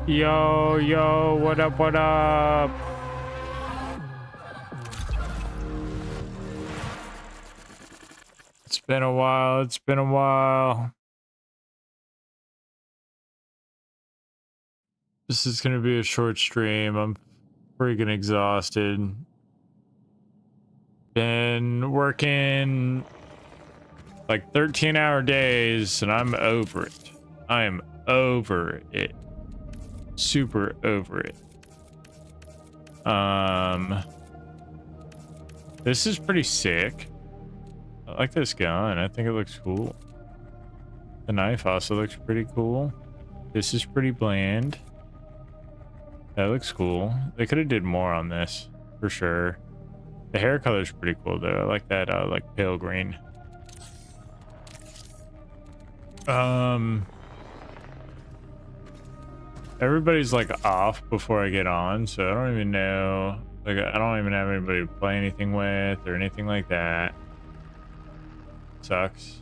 Yo, yo, what up, what up? It's been a while, it's been a while. This is gonna be a short stream. I'm freaking exhausted. Been working like 13-hour days and I'm over it. I am over it. Super over it. This is pretty sick. I like this gun. I think it looks cool. The knife also looks pretty cool. This is pretty bland. That looks cool. They could have did more on this for sure. The hair color is pretty cool though. I like that like pale green. Everybody's like off before I get on, so I don't even know. Like I don't even have anybody to play anything with or anything like that. Sucks.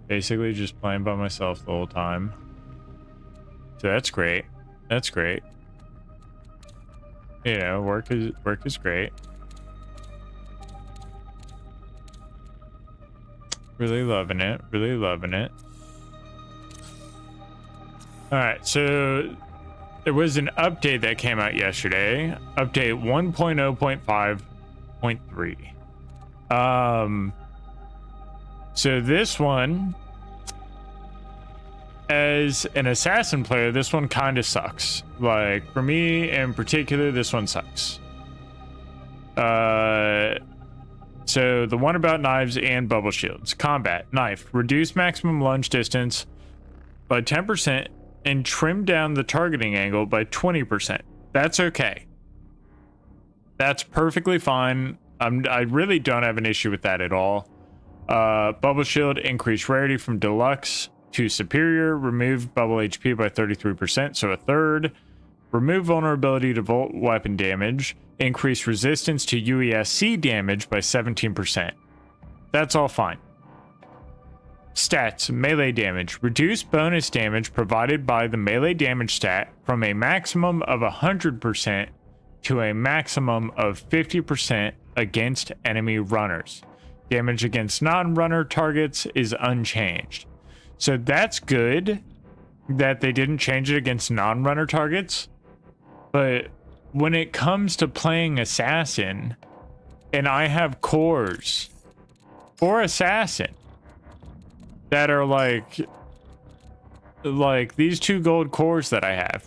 Basically just playing by myself the whole time. So that's great. That's great. You know, work is great. Really loving it. Really loving it. All right, so there was an update that came out yesterday. Update 1.0.5.3. So this one, as an assassin player, this one kind of sucks. Like for me in particular, this one sucks. So the one about knives and bubble shields. Combat, knife, reduce maximum lunge distance by 10% and trim down the targeting angle by 20%. That's okay. That's perfectly fine. I really don't have an issue with that at all. Bubble shield, increase rarity from deluxe to superior, remove bubble HP by 33%, so a third. Remove vulnerability to volt weapon damage, increase resistance to UESC damage by 17%. That's all fine. Stats, melee damage. Reduce bonus damage provided by the melee damage stat from a maximum of 100% to a maximum of 50% against enemy runners. Damage against non-runner targets is unchanged. So that's good that they didn't change it against non-runner targets. But when it comes to playing assassin and I have cores for assassin that are like these 2 gold cores that I have,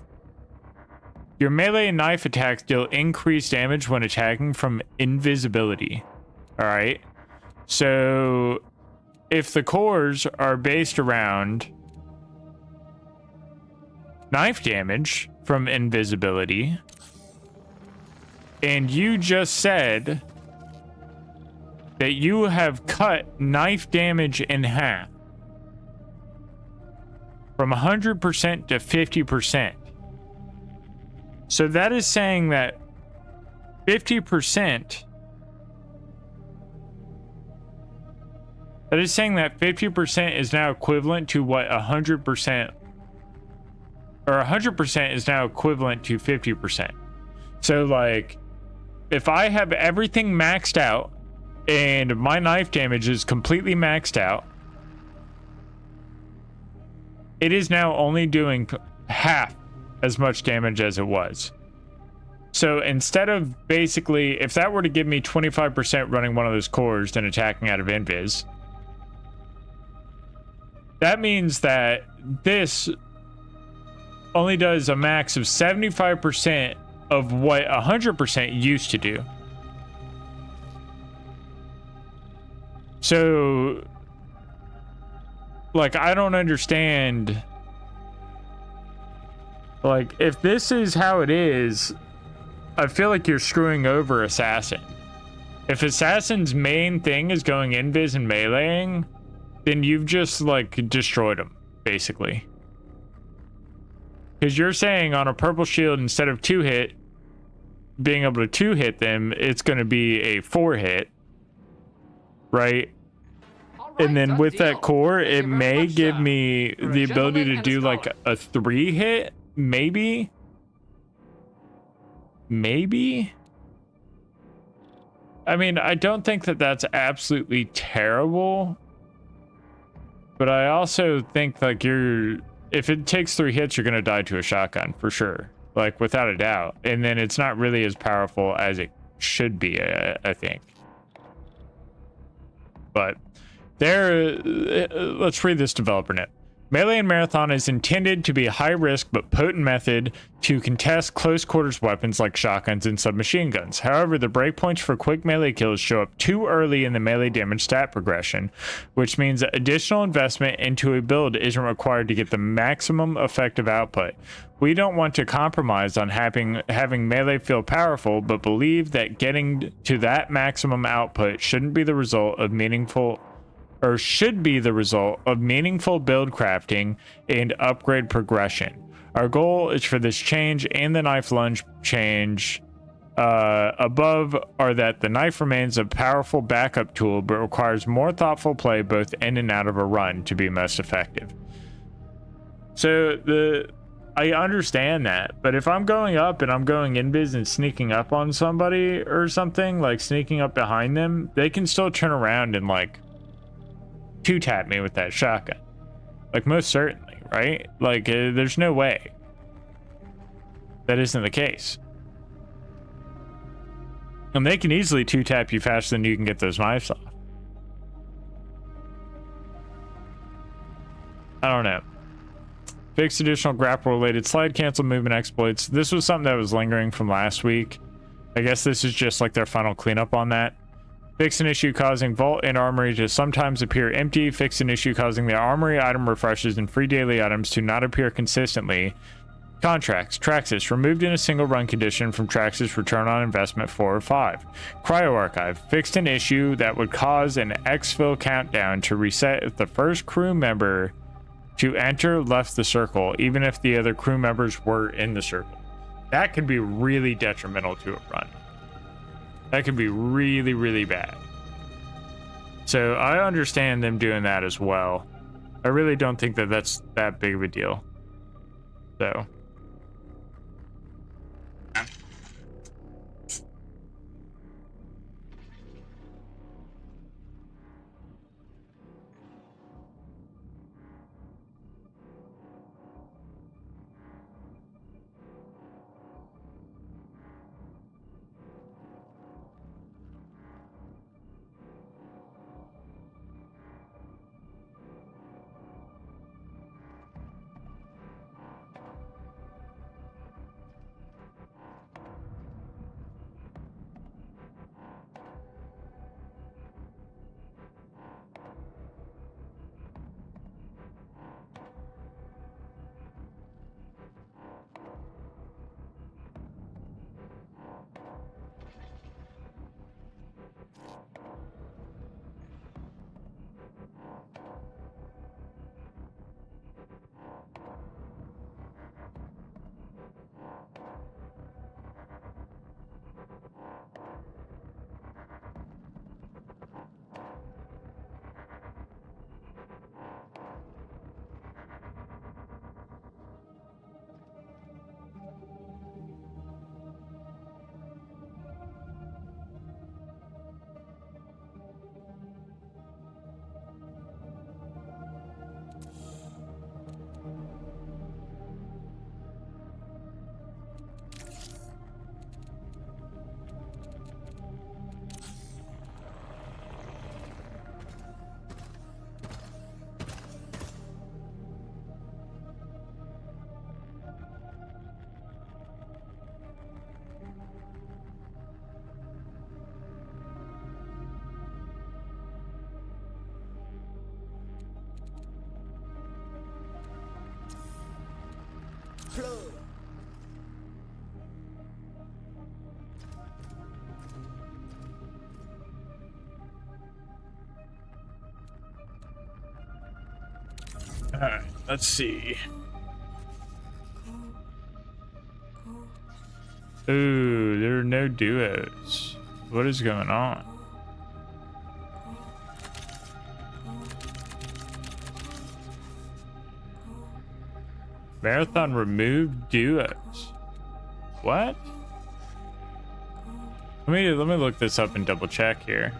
your melee and knife attacks deal increased damage when attacking from invisibility. All right. So if the cores are based around knife damage from invisibility, and you just said that you have cut knife damage in half from 100% to 50%. So that is saying that 50%, that is saying that 50% is now equivalent to what 100%, or 100% is now equivalent to 50%. So like, if I have everything maxed out and my knife damage is completely maxed out, it is now only doing half as much damage as it was. So instead of basically, if that were to give me 25% running one of those cores then attacking out of invis, that means that this only does a max of 75% of what 100% used to do. So, like, I don't understand. Like, if this is how it is, I feel like you're screwing over Assassin. If Assassin's main thing is going invis and meleeing, then you've just, like, destroyed him, basically. Because you're saying on a purple shield, instead of 2-hit, being able to 2-hit them, it's going to be a 4-hit, right? And then with that core, it may give me the ability to do like a 3-hit maybe. I mean, I don't think that that's absolutely terrible, but I also think like if it takes 3 hits, you're gonna die to a shotgun for sure, like without a doubt. And then it's not really as powerful as it should be, I think. But let's read this developer note. Melee and Marathon is intended to be a high-risk but potent method to contest close-quarters weapons like shotguns and submachine guns. However, the breakpoints for quick melee kills show up too early in the melee damage stat progression, which means that additional investment into a build isn't required to get the maximum effective output. We don't want to compromise on having melee feel powerful, but believe that getting to that maximum output shouldn't be the result of should be the result of meaningful build crafting and upgrade progression. Our goal is for this change and the knife lunge change above are that the knife remains a powerful backup tool but requires more thoughtful play both in and out of a run to be most effective. So I understand that, but if I'm going up and I'm going invis and sneaking up on somebody or something, like sneaking up behind them, they can still turn around and like 2-tap me with that shotgun, like most certainly, right? Like there's no way that isn't the case, and they can easily 2-tap you faster than you can get those knives off. I don't know. Fixed additional grapple related slide cancel movement exploits. This was something that was lingering from last week. I guess this is just like their final cleanup on that. Fix an issue causing vault and armory to sometimes appear empty. Fix an issue causing the armory item refreshes and free daily items to not appear consistently. Contracts. Traxxas. Removed in a single run condition from Traxxas return on investment 4 or 5. Cryo Archive. Fixed an issue that would cause an exfil countdown to reset if the first crew member to enter left the circle, even if the other crew members were in the circle. That could be really detrimental to a run. That could be really, really bad. So I understand them doing that as well. I really don't think that that's that big of a deal. So. Alright, let's see. Ooh, there are no duos. What is going on? Marathon removed duos. What? Let me look this up and double check here.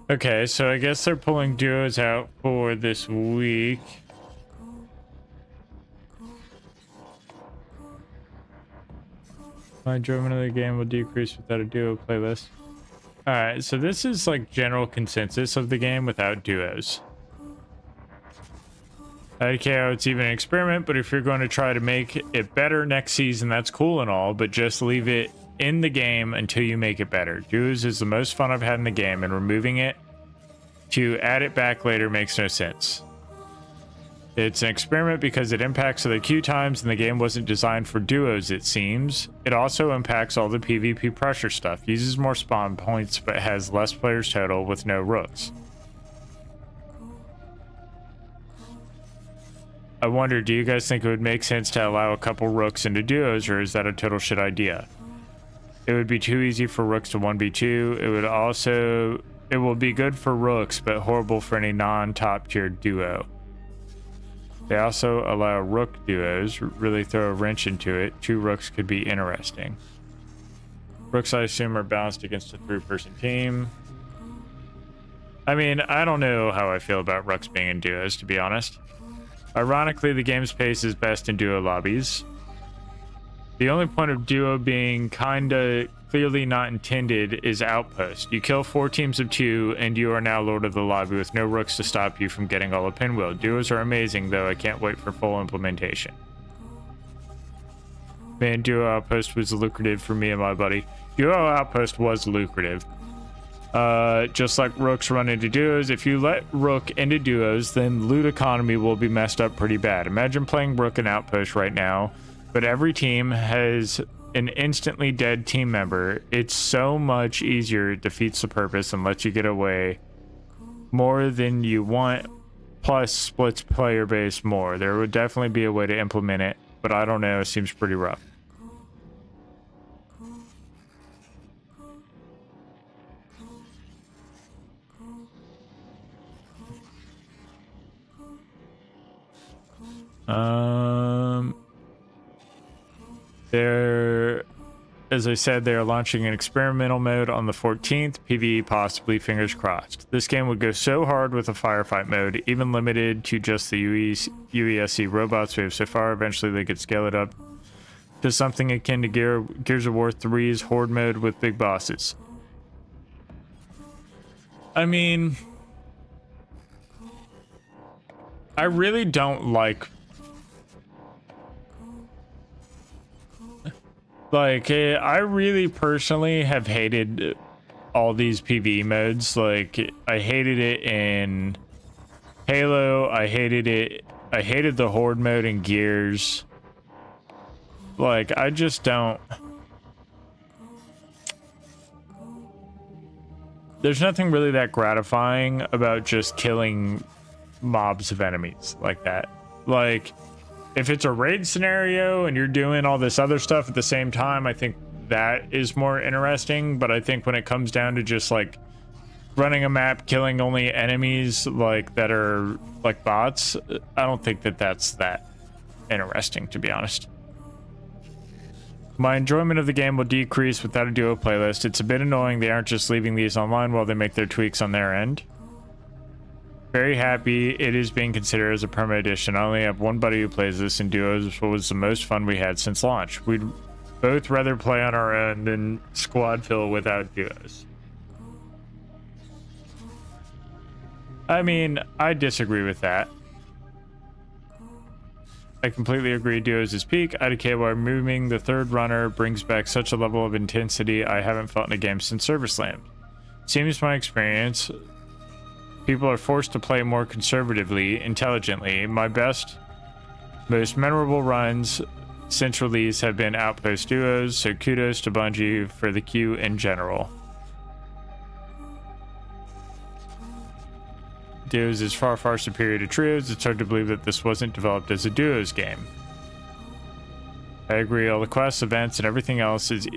Okay, so I guess they're pulling duos out for this week. My enjoyment of the game will decrease without a duo playlist. Alright, so this is like general consensus of the game without duos. IKO, it's even an experiment, but if you're going to try to make it better next season, that's cool and all, but just leave it in the game until you make it better. Duos is the most fun I've had in the game, and removing it to add it back later makes no sense. It's an experiment because it impacts the queue times, and the game wasn't designed for duos, it seems. It also impacts all the PvP pressure stuff, uses more spawn points, but has less players total with no rooks. I wonder, do you guys think it would make sense to allow a couple rooks into duos, or is that a total shit idea? It would be too easy for rooks to 1v2. It will be good for rooks, but horrible for any non-top tier duo. They also allow rook duos, really throw a wrench into it. 2 rooks could be interesting. Rooks, I assume, are balanced against a 3-person team. I mean, I don't know how I feel about rooks being in duos, to be honest. Ironically, the game's pace is best in duo lobbies. The only point of duo being kinda clearly not intended is outpost. You kill 4 teams of 2 and you are now lord of the lobby with no rooks to stop you from getting all a pinwheel. Duos are amazing, though I can't wait for full implementation. Man, duo outpost was lucrative for me and my buddy. Duo outpost was lucrative. Just like rooks run into duos, if you let rook into duos, then loot economy will be messed up pretty bad. Imagine playing rook and outpost right now, but every team has an instantly dead team member. It's so much easier, it defeats the purpose and lets you get away more than you want, plus splits player base more. There would definitely be a way to implement it, but I don't know, it seems pretty rough. As I said, they're launching an experimental mode on the 14th, PvE possibly, fingers crossed. This game would go so hard with a firefight mode, even limited to just the UESC robots we have so far. Eventually they could scale it up to something akin to Gears of War 3's Horde mode with big bosses. I mean, I really don't like I really personally have hated all these PvE modes. Like, I hated it in Halo, I hated the Horde mode in Gears. Like, I just don't. There's nothing really that gratifying about just killing mobs of enemies like that. Like, if it's a raid scenario and you're doing all this other stuff at the same time, I think that is more interesting. But I think when it comes down to just like running a map, killing only enemies like that are like bots, I don't think that that's that interesting, to be honest. My enjoyment of the game will decrease without a duo playlist. It's a bit annoying they aren't just leaving these online while they make their tweaks on their end. Very happy it is being considered as a permanent addition. I only have one buddy who plays this, and duos was the most fun we had since launch. We'd both rather play on our own than squad fill without duos. I mean, I disagree with that. I completely agree duos is peak. IDK, while removing the third runner, brings back such a level of intensity I haven't felt in a game since Server Slam. Seems my experience, people are forced to play more conservatively, intelligently. My best, most memorable runs since release have been Outpost duos, so kudos to Bungie for the queue in general. Duos is far, far superior to trios. It's hard to believe that this wasn't developed as a duos game. I agree, all the quests, events, and everything else is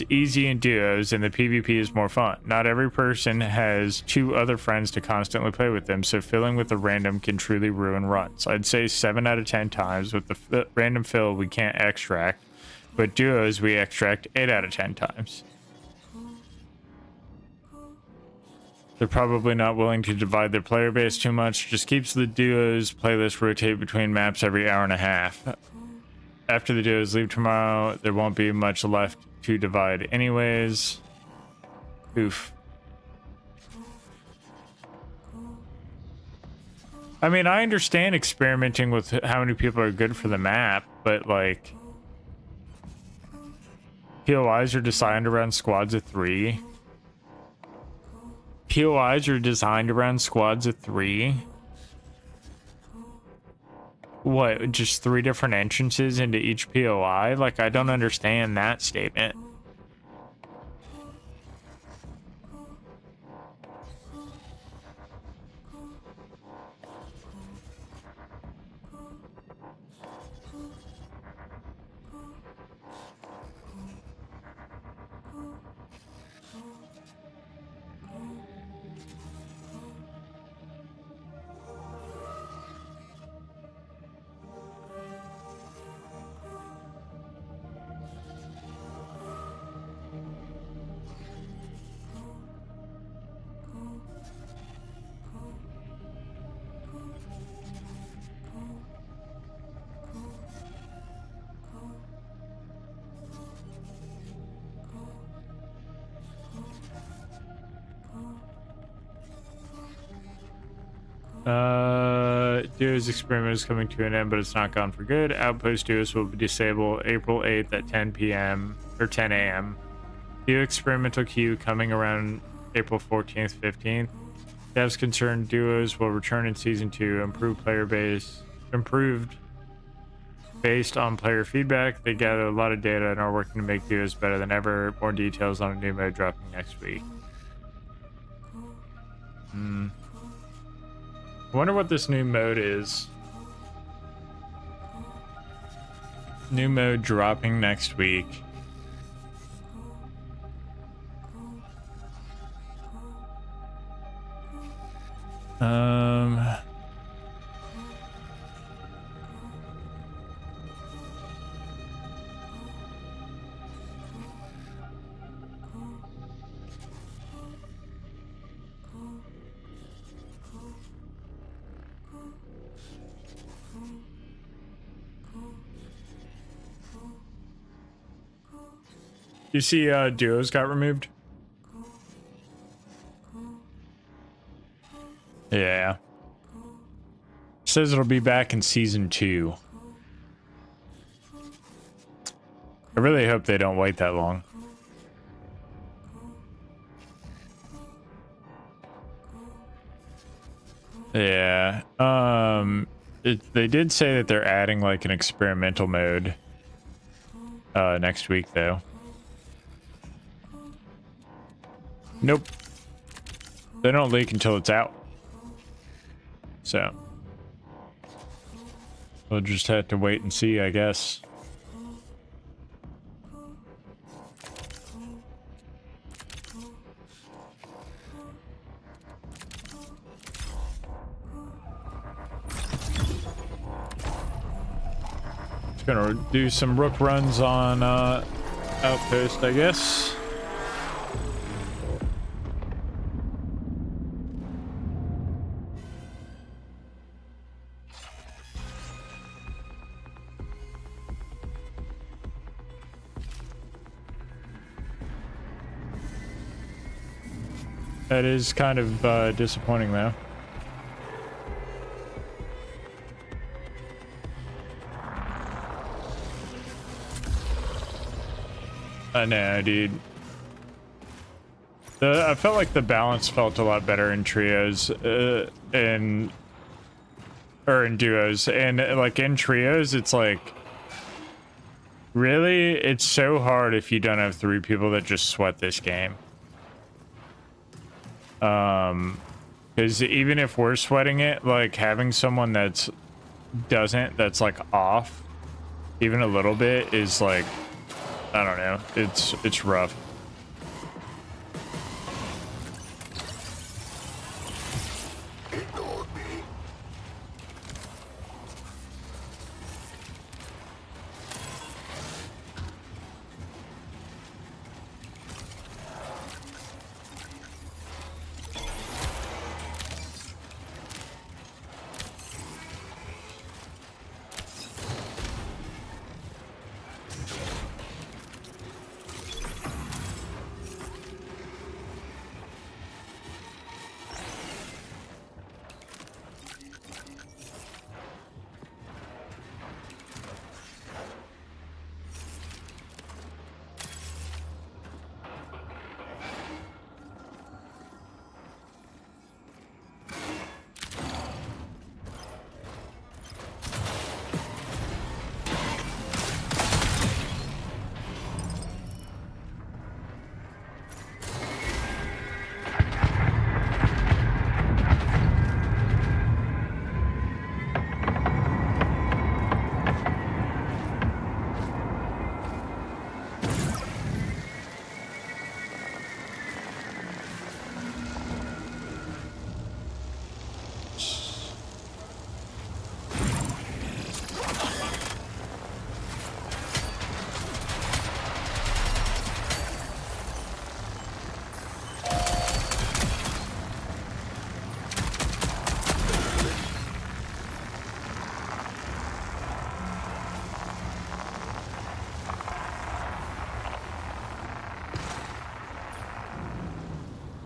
easy in duos, and the PvP is more fun. Not every person has two other friends to constantly play with them, so filling with a random can truly ruin runs. I'd say 7 out of 10 times. With the random fill we can't extract, but duos we extract 8 out of 10 times. They're probably not willing to divide their player base too much. Just keeps the duos playlist rotate between maps every hour and a half. After the duos leave tomorrow, there won't be much left to divide anyways. Oof. I mean, I understand experimenting with how many people are good for the map, but like POIs are designed around squads of 3. POIs are designed around squads of 3. What, just 3 different entrances into each POI? Like, I don't understand that statement. Duos experiment is coming to an end, but it's not gone for good. Outpost duos will be disabled April 8th at 10 p.m. or 10 a.m. Duo experimental queue coming around April 14th, 15th. Devs concerned duos will return in season 2. Improved based on player feedback. They gather a lot of data and are working to make duos better than ever. More details on a new mode dropping next week. I wonder what this new mode is. New mode dropping next week. You see duos got removed? Yeah. Says it'll be back in season 2. I really hope they don't wait that long. Yeah. They did say that they're adding like an experimental mode next week though. Nope. They don't leak until it's out. So we'll just have to wait and see, I guess. Just gonna do some rook runs on Outpost, I guess. That is kind of disappointing, though. I know, dude. I felt like the balance felt a lot better in trios, or in duos, and like in trios, it's like really, it's so hard if you don't have 3 people that just sweat this game. Because even if we're sweating it, like having someone that's like off, even a little bit, is like, I don't know, it's rough.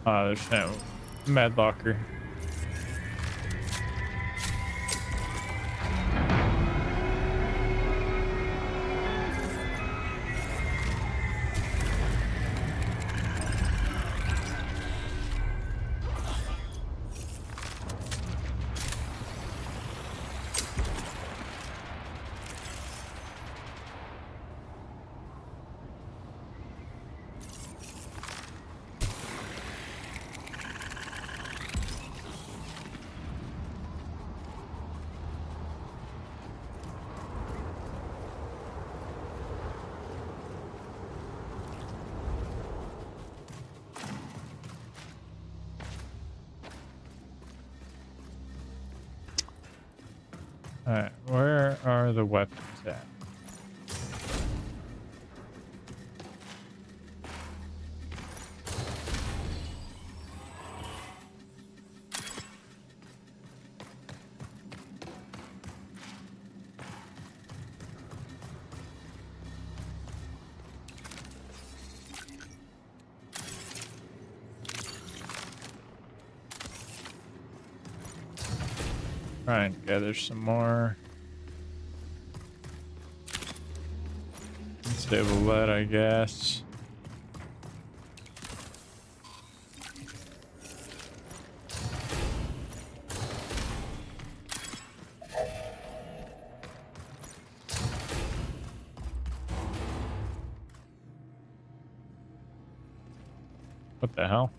There's no med locker. Alright, where are the weapons at? Try and gather some more. Stable lead, I guess. What the hell?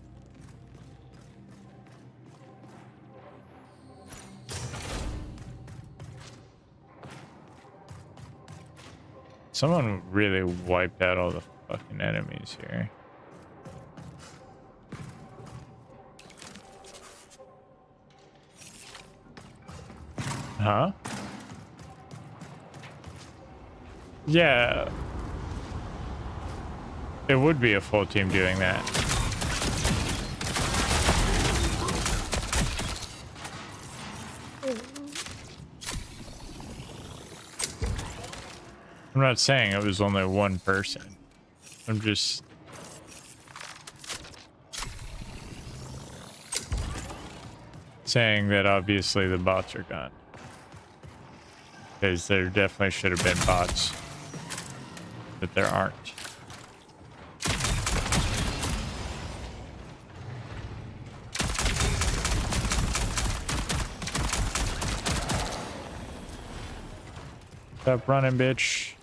Someone really wiped out all the fucking enemies here. Huh? Yeah. It would be a full team doing that. I'm not saying it was only one person. I'm just... saying that obviously the bots are gone. Because there definitely should have been bots. But there aren't. Stop running, bitch.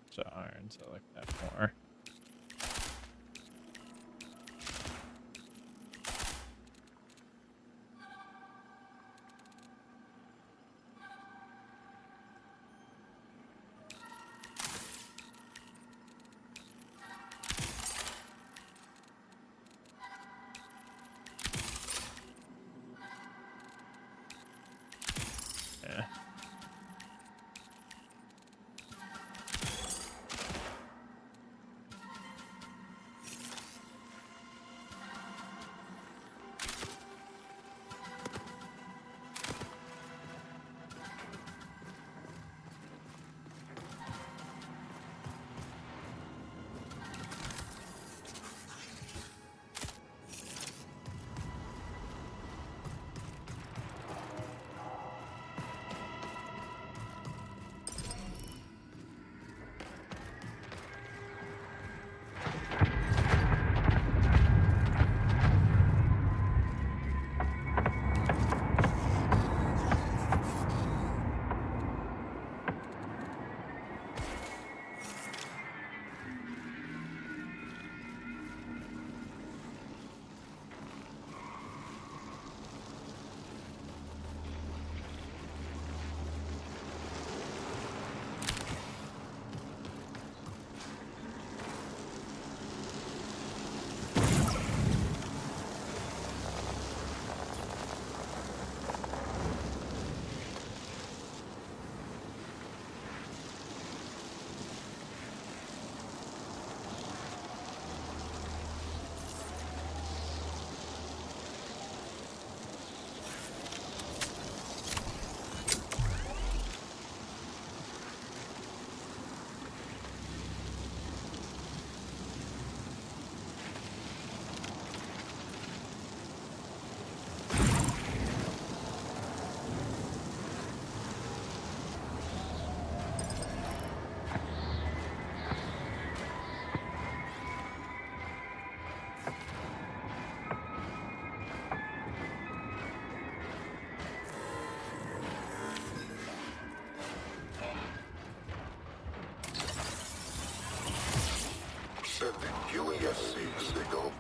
So irons, I like that more. Yeah. Sending UESC signal.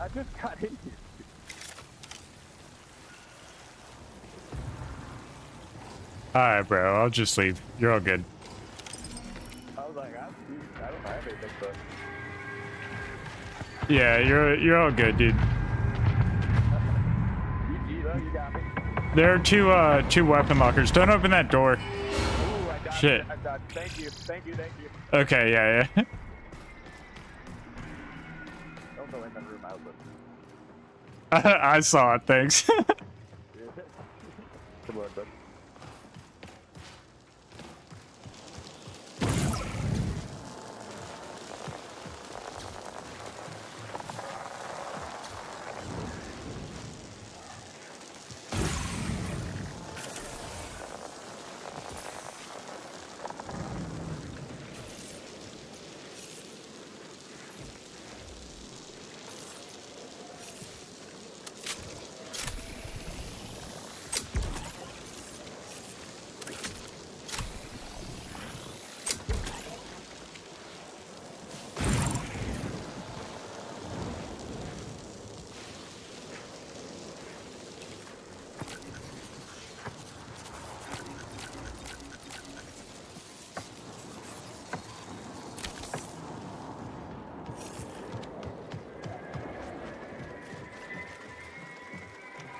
I just got in here. Alright, bro. I'll just leave. You're all good. I was like, I don't have anything, but Yeah, you're all good, dude. GG though, you got me. There are two weapon lockers. Don't open that door. Ooh, I got Shit. it. I got it. Thank you. Thank you. Thank you. Okay, yeah. Don't go in that room. I was I saw it. Thanks. Good luck, bud.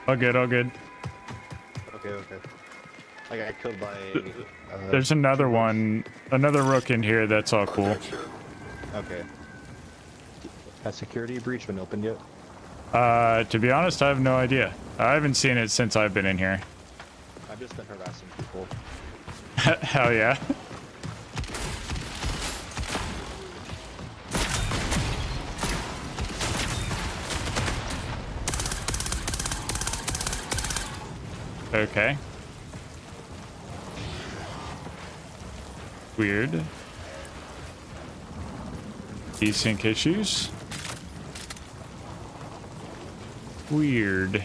All good. All good. Okay, okay. I got killed by. There's another one, another rook in here. That's all cool. Attention. Okay. Has security breach been opened yet? To be honest, I have no idea. I haven't seen it since I've been in here. I've just been harassing people. Hell yeah. Okay. Weird. Desync issues. Weird.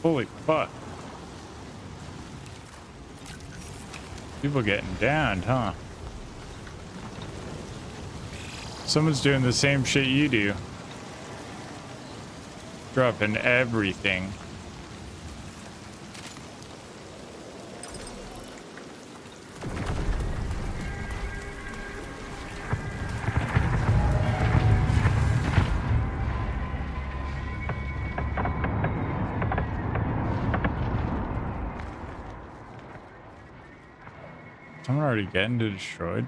Holy fuck. People getting downed, huh? Someone's doing the same shit you do. Dropping everything. Someone already getting destroyed?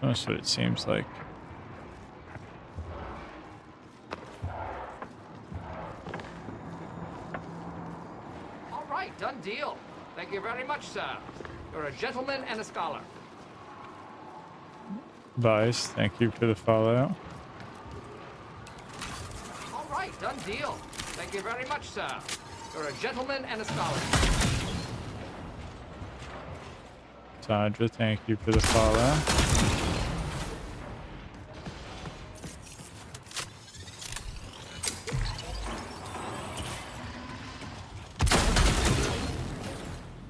That's what it seems like. All right, done deal. Thank you very much, sir. You're a gentleman and a scholar. Vice, thank you for the follow. All right, done deal. Thank you very much, sir. You're a gentleman and a scholar. Sandra, thank you for the follow.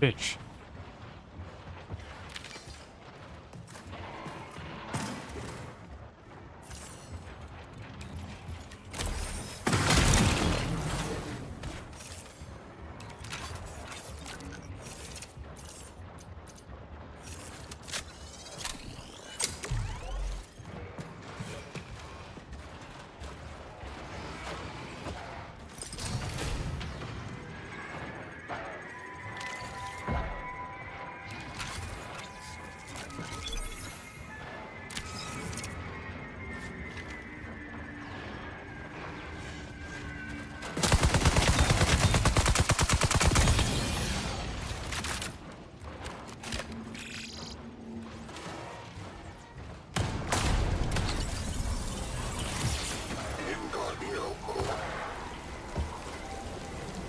Bitch.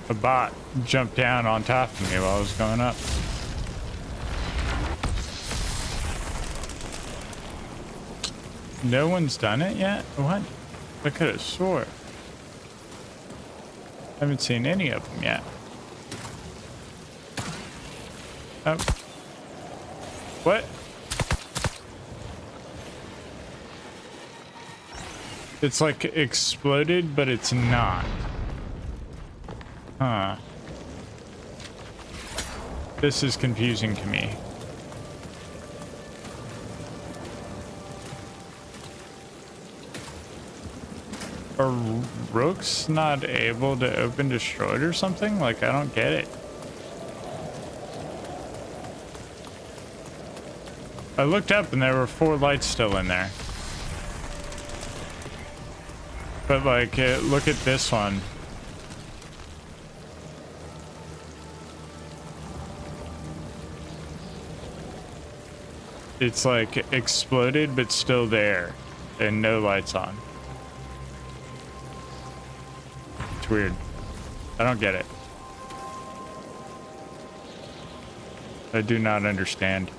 A bot jumped down on top of me while I was going up. No one's done it yet? What? I could have swore. I haven't seen any of them yet. Oh. What? It's like exploded, but it's not. Huh. This is confusing to me. Are rooks not able to open destroyed or something? Like, I don't get it. I looked up and there were 4 lights still in there. But like, look at this one. It's like exploded, but still there, and no lights on. It's weird. I don't get it. I do not understand.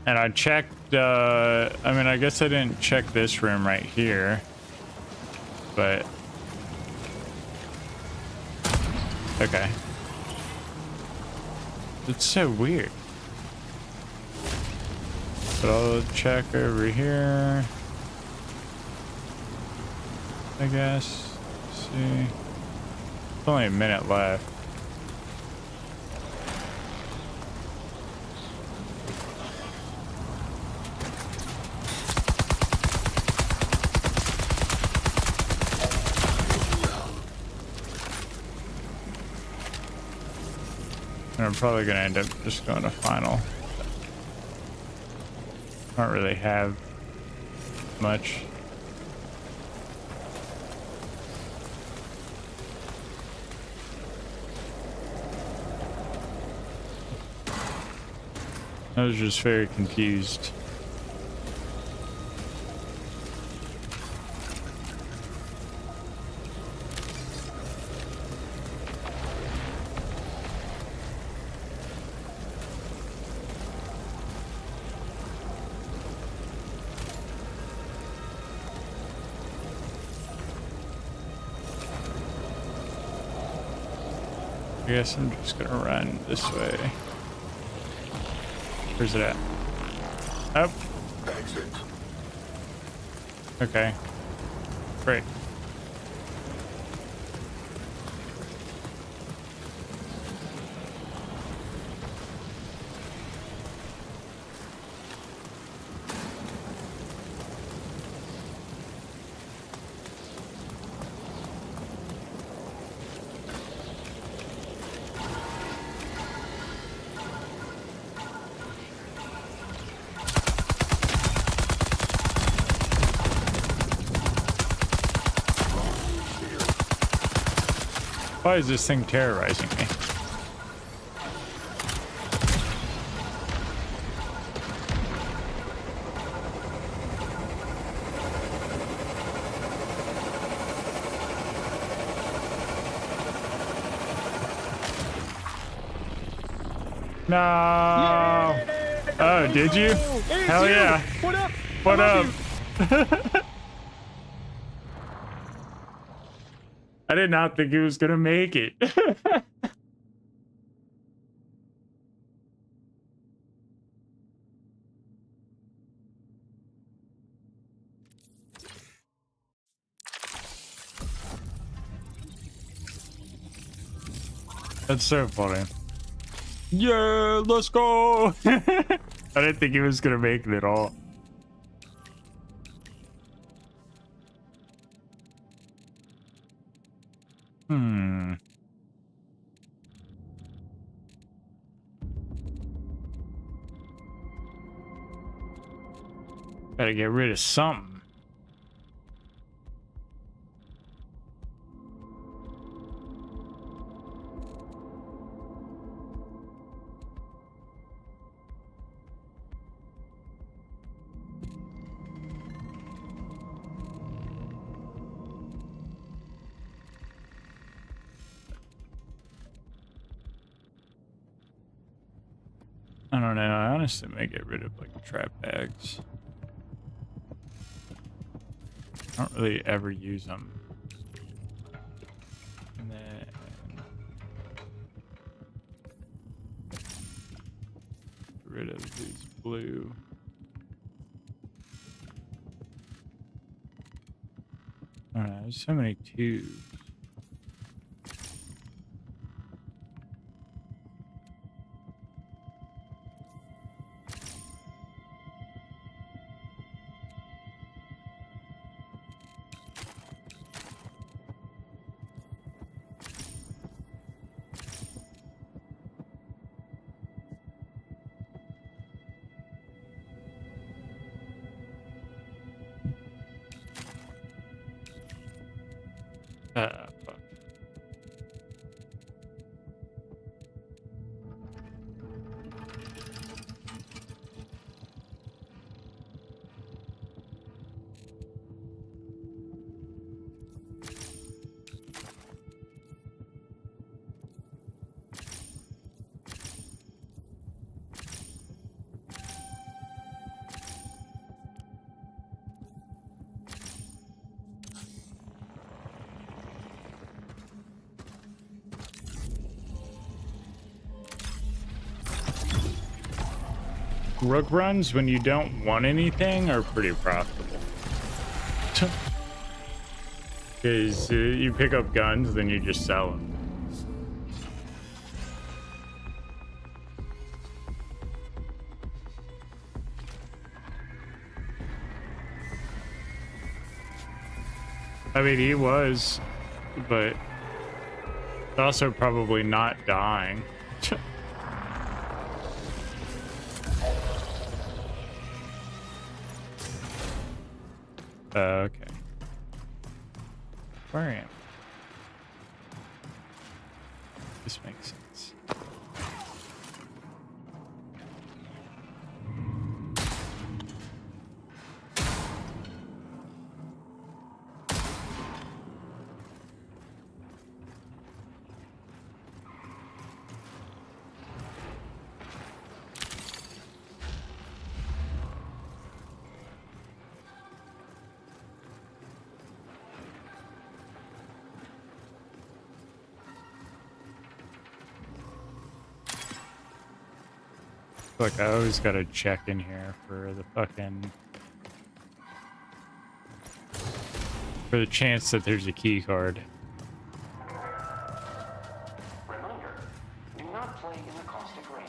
And I checked, I mean, I guess I didn't check this room right here, but okay. It's so weird. But I'll check over here, I guess. Let's see. There's only a minute left. And I'm probably gonna end up just going to final. I don't really have much. I was just very confused. I guess I'm just gonna run this way. Where's it at? Up. Exit. Okay. Great. Why is this thing terrorizing me? No. Oh, did you? Hell yeah. What up? What up? I did not think he was gonna make it. That's so funny. Yeah, let's go. I didn't think he was gonna make it at all. Hmm. Gotta get rid of something. I don't know. I honestly may get rid of like trap bags. I don't really ever use them. And then get rid of these blue. I don't know. There's so many tubes. Fuck. Rook runs when you don't want anything are pretty profitable. Because you pick up guns, then you just sell them. I mean, he was, but also probably not dying. Okay. Where am I? This makes sense. Look, I always gotta check in here for the fucking... for the chance that there's a key card. Reminder, do not play in the caustic rain.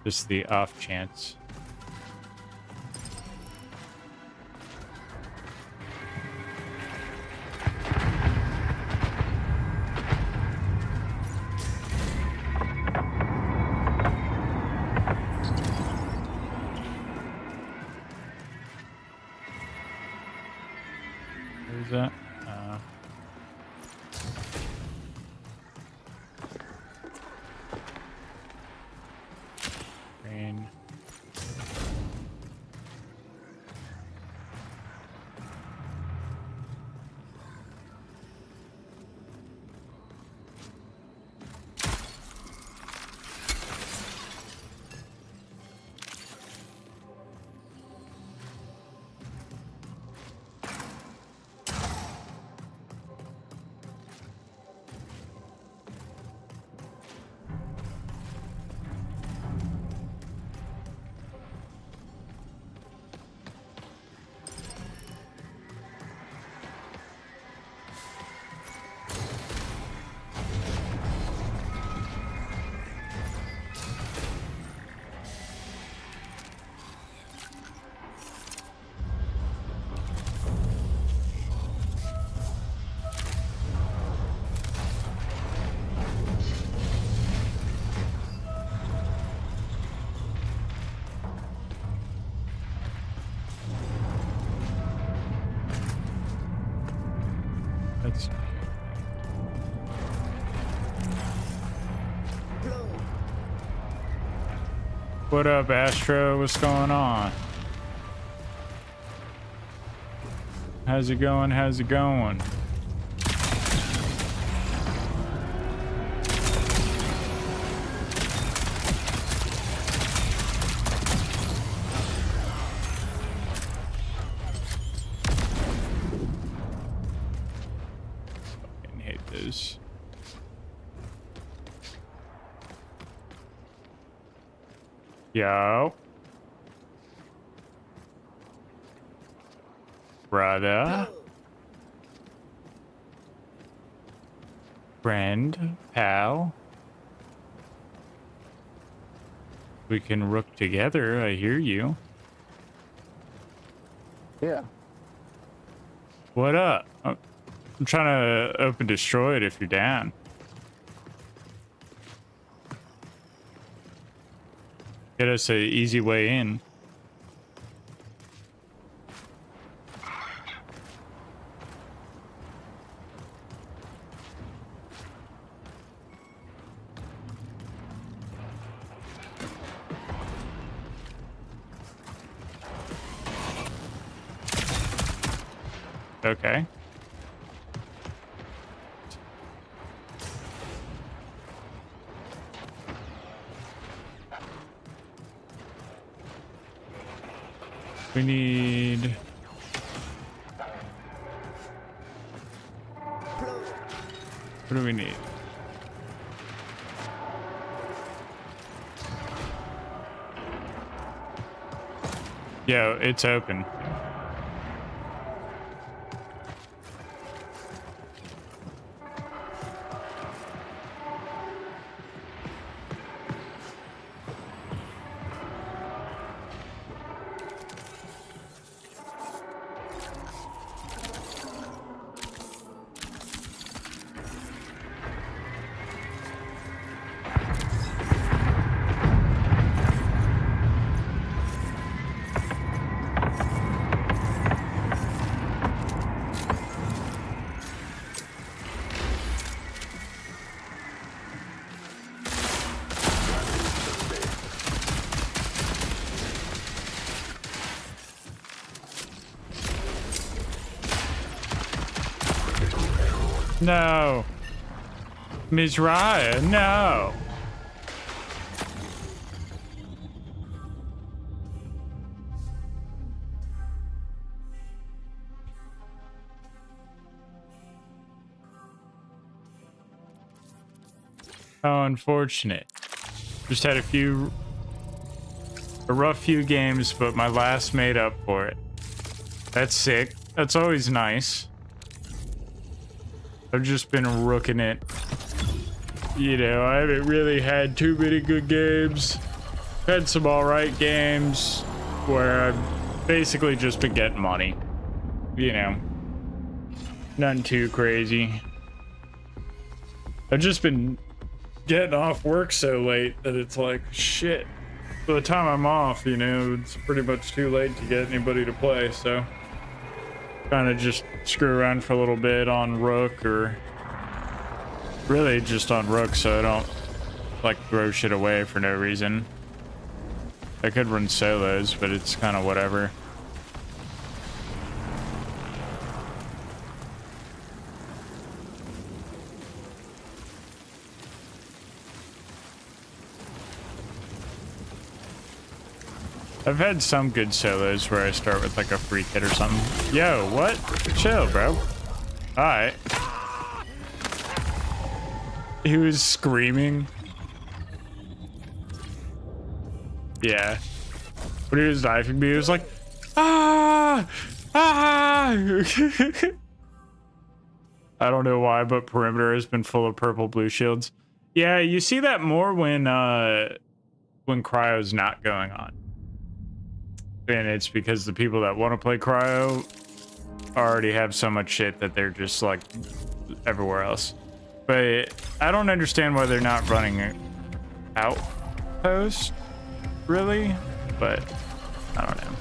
Just the off chance. Where's that? Rain. That's... What up, Astro? What's going on? How's it going? How's it going? Fucking hate this. Yo. Brother. Friend. Pal. We can rook together, I hear you. Yeah. What up? I'm trying to open destroy it if you're down. Get us an easy way in. Okay. We need... What do we need? Yo, it's open. No. Ms. Raya, no. How unfortunate. Just had a rough few games, but my last made up for it. That's sick. That's always nice. I've just been rooking it. You know, I haven't really had too many good games. Had some alright games where I've basically just been getting money. You know, nothing too crazy. I've just been getting off work so late that it's like, shit. By the time I'm off, you know, it's pretty much too late to get anybody to play, so kind of just screw around for a little bit on Rook, or really just on Rook, so I don't like throw shit away for no reason. I could run solos, but it's kind of whatever. I've had some good solos where I start with like a free kit or something. Yo, what? Chill, bro. Alright. He was screaming. Yeah. When he was knifing me, he was like, ah! Ah! I don't know why, but Perimeter has been full of purple blue shields. Yeah, you see that more when Cryo's not going on. And it's because the people that want to play Cryo already have so much shit that they're just like everywhere else. But I don't understand why they're not running Outpost, really, but I don't know.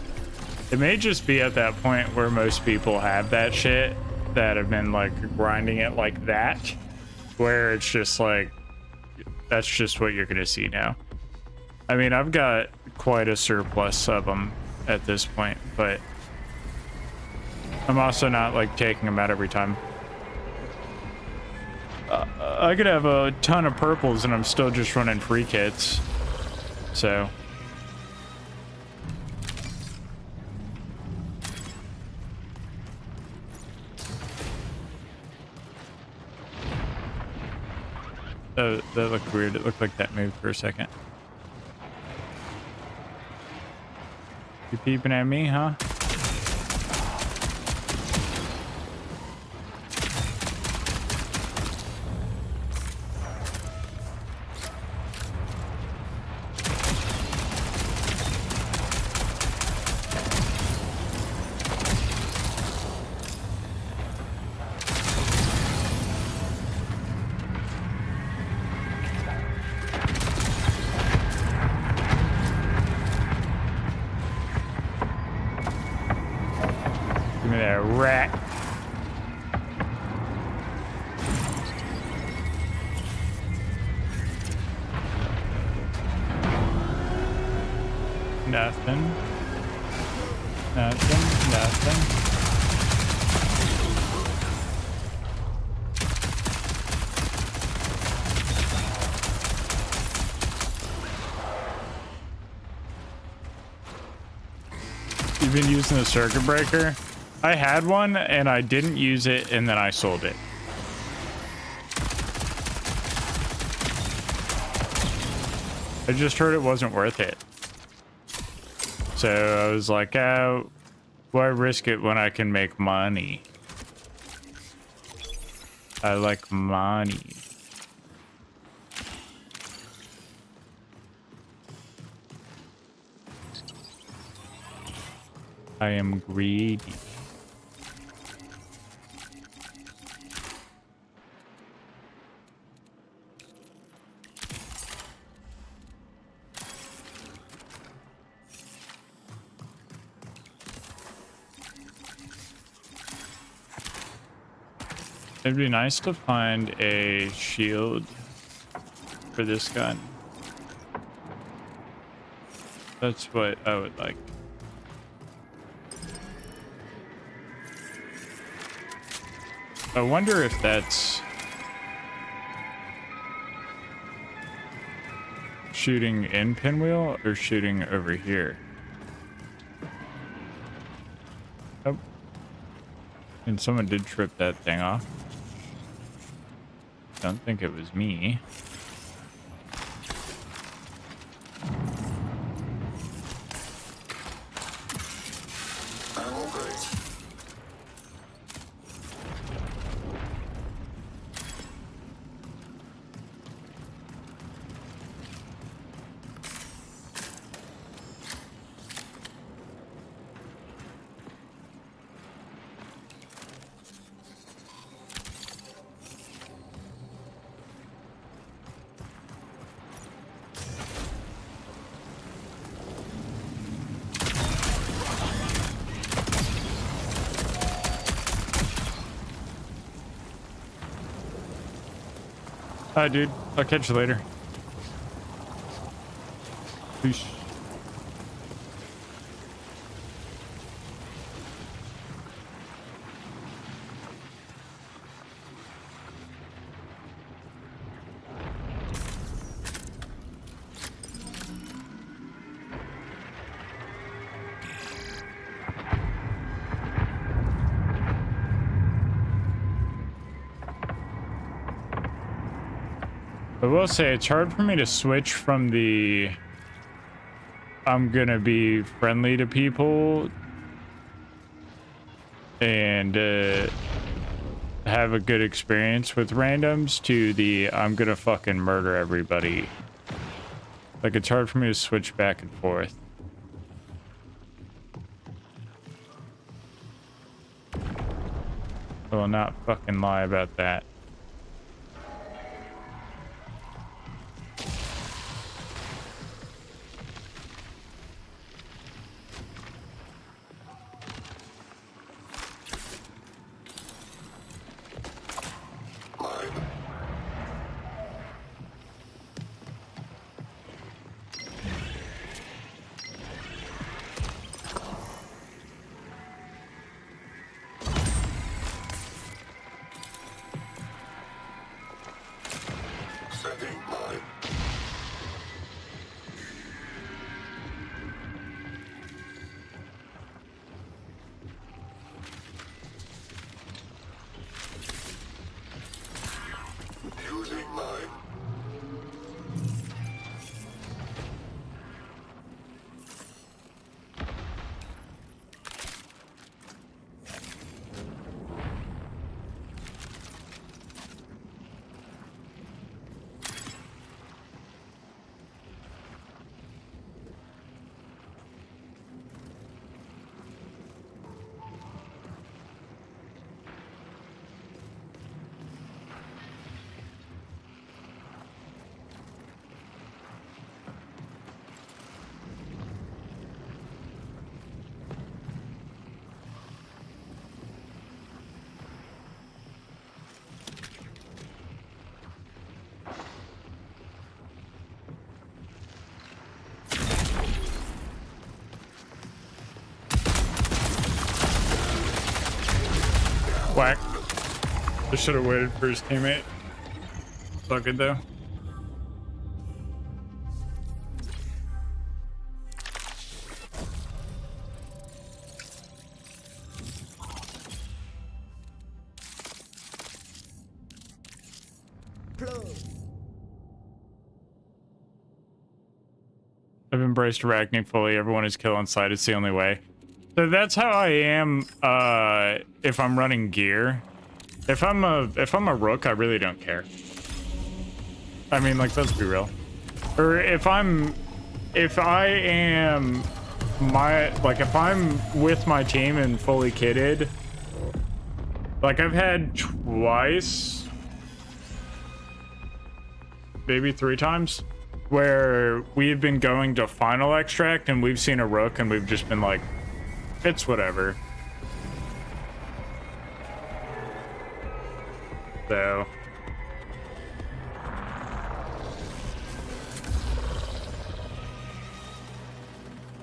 It may just be at that point where most people have that shit that have been like grinding it like that, where it's just like, that's just what you're gonna see now. I mean, I've got quite a surplus of them at this point, but I'm also not like taking them out every time. I could have a ton of purples and I'm still just running free kits, so that looked weird. It looked like that moved for a second. You peeping at me, huh? Give me that rat. Nothing. Nothing. Nothing. You've been using the circuit breaker? I had one and I didn't use it and then I sold it. I just heard it wasn't worth it. So I was like, oh, why risk it when I can make money? I like money. I am greedy. It'd be nice to find a shield for this gun. That's what I would like. I wonder if that's shooting in Pinwheel or shooting over here. Oh. And someone did trip that thing off. Don't think it was me. Obey. Hi, dude. I'll catch you later. Peace. I will say it's hard for me to switch from the I'm gonna be friendly to people and have a good experience with randoms to the I'm gonna fucking murder everybody. Like, it's hard for me to switch back and forth. I will not fucking lie about that. Setting mine. Using mine. Whack. I should have waited for his teammate. It's all good though. I've embraced Arachne fully. Everyone is kill on sight. It's the only way. So that's how I am if I'm running gear. If I'm a rook, I really don't care. I mean, like, let's be real. Or if I am if I'm with my team and fully kitted, like I've had twice, maybe 3 times, where we've been going to final extract and we've seen a rook and we've just been like, it's whatever. So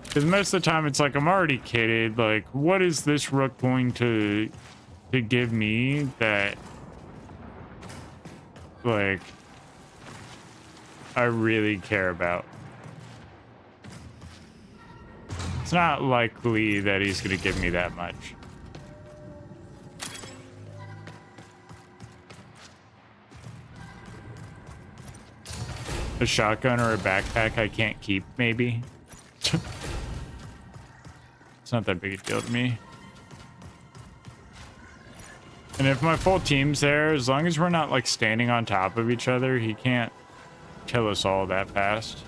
because most of the time it's like I'm already kitted, like what is this rook going to give me that like I really care about? It's not likely that he's gonna give me that much. A shotgun or a backpack I can't keep, maybe. It's not that big a deal to me. And if my full team's there, as long as we're not like standing on top of each other, he can't kill us all that fast.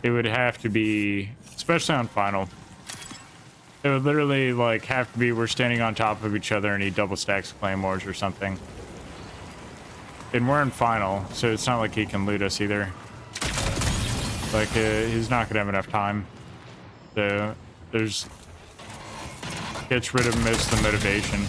It would have to be, especially on final, it would literally like have to be we're standing on top of each other and he double stacks claymores or something. And we're in final, so it's not like he can loot us either. Like he's not gonna have enough time. So there's gets rid of most of the motivation.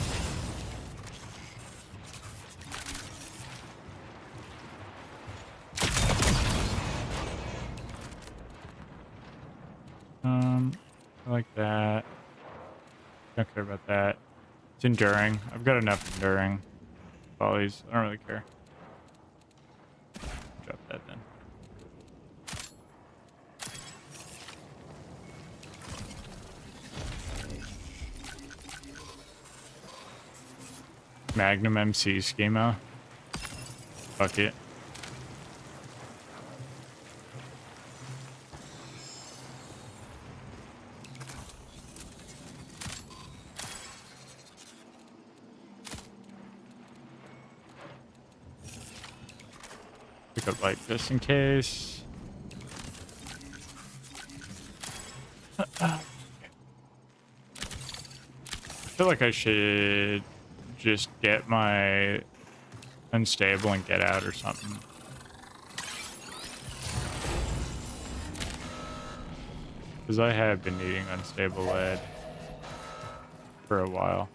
I like that. Don't care about that. It's enduring. I've got enough enduring. Volleys. I don't really care. Drop that then. Magnum MC schema. Fuck it. Pick up light just in case. I feel like I should just get my unstable and get out or something. Because I have been needing unstable lead for a while.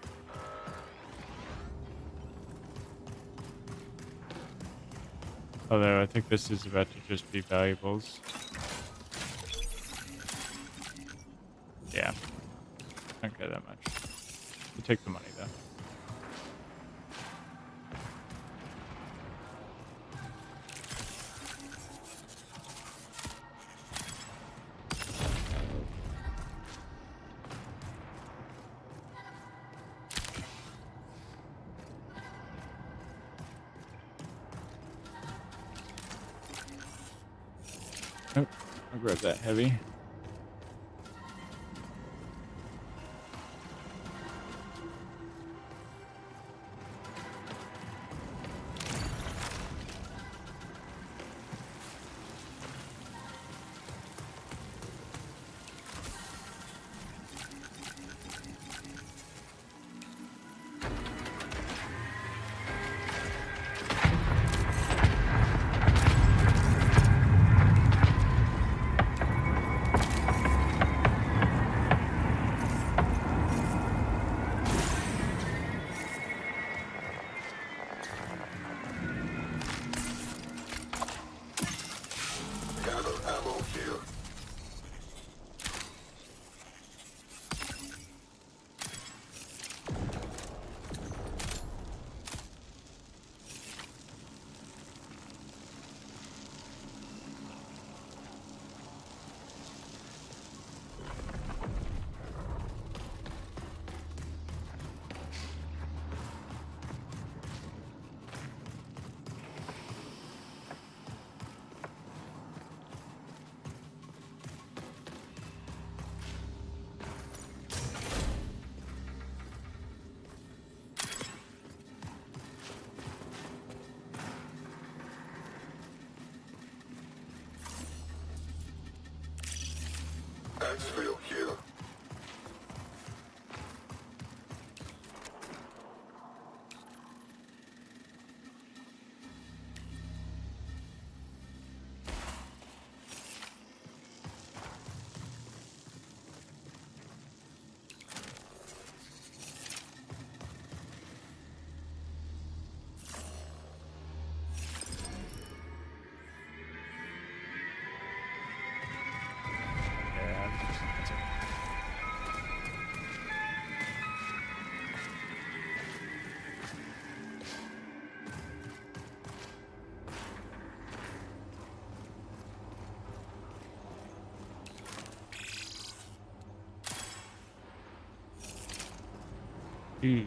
Although I think this is about to just be valuables. Yeah. Don't care that much. You take the money though. Nope. I'll grab that heavy. Gather ammo here. Exfil here. Yeah.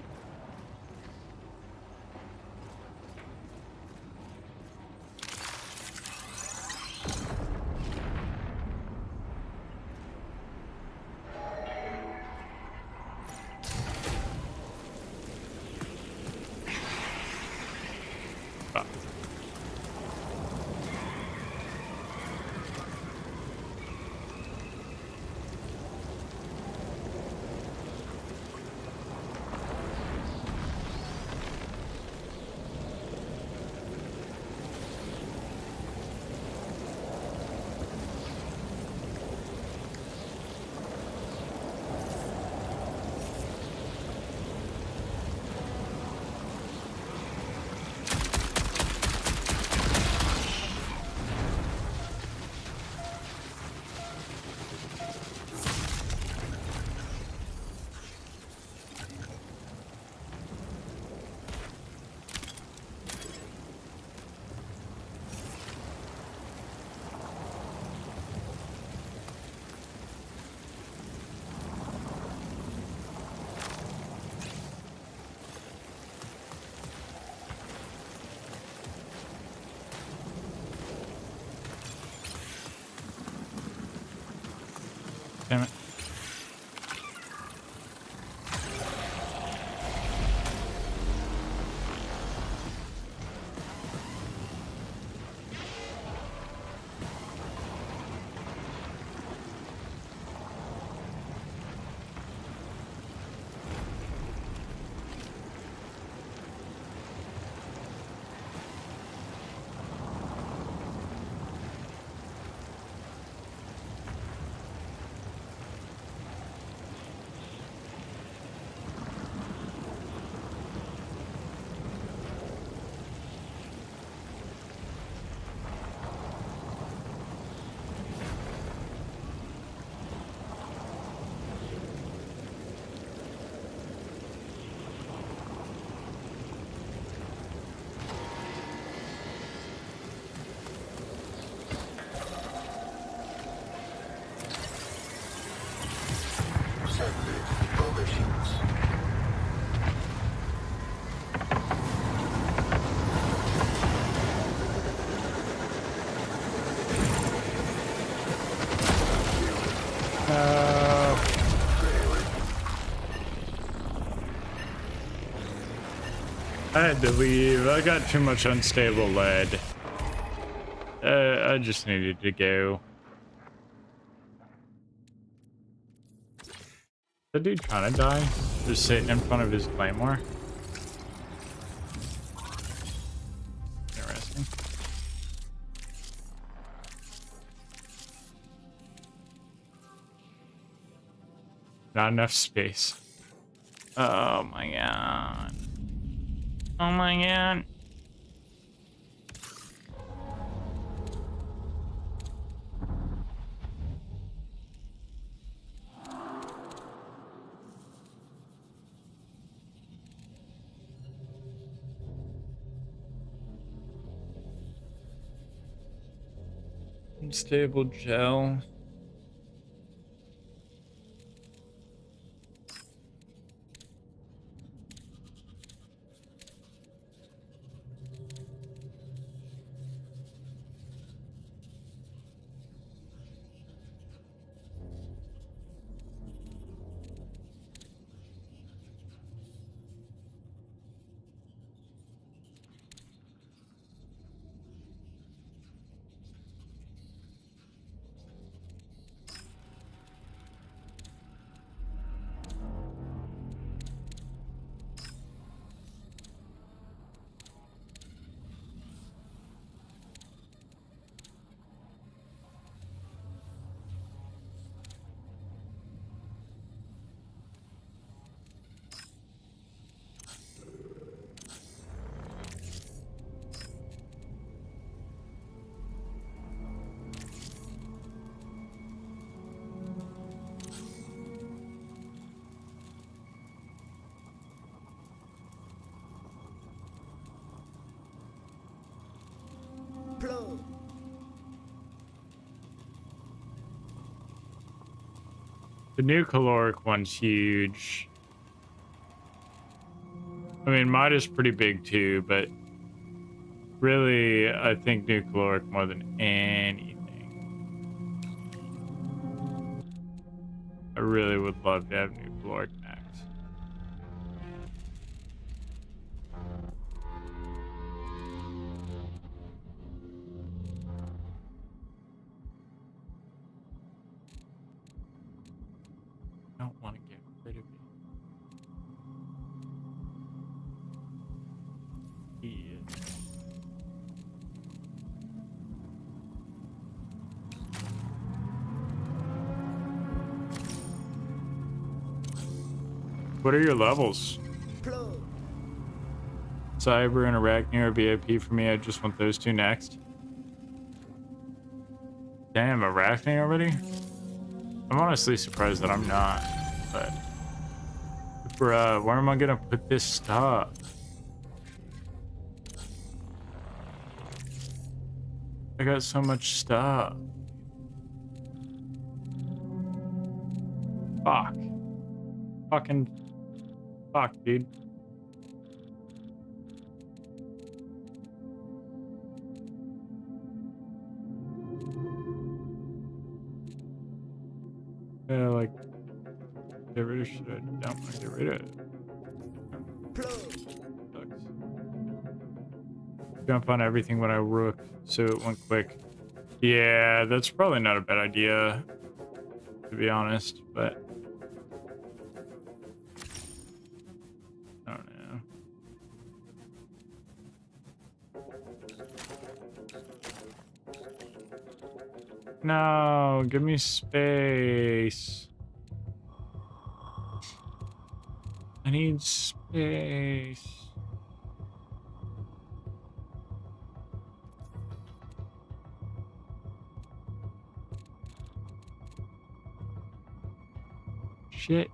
spot. Damn it. Sending bubble shields. I had to leave. I got too much unstable lead. I just needed to go. The dude trying to die? Just sitting in front of his claymore? Interesting. Not enough space. Oh my god. Oh my god. Unstable gel. The new caloric one's huge. I mean, mine is pretty big too, but really, I think new caloric more than anything. I really would love to have new caloric max. don't want to get rid of it. Yeah. What are your levels? Cyber and Arachne are VIP for me. I just want those two next. Damn, Arachne already? I'm honestly surprised that I'm not, but... Bruh, where am I gonna put this stuff? I got so much stuff. Fuck. Fucking... Fuck, dude. Yeah, like, get rid of shit I don't want to get rid of. Sucks. Jump on everything when I rook, so it went quick. Yeah, that's probably not a bad idea, to be honest, but I don't know. No, give me space. I need space. Shit.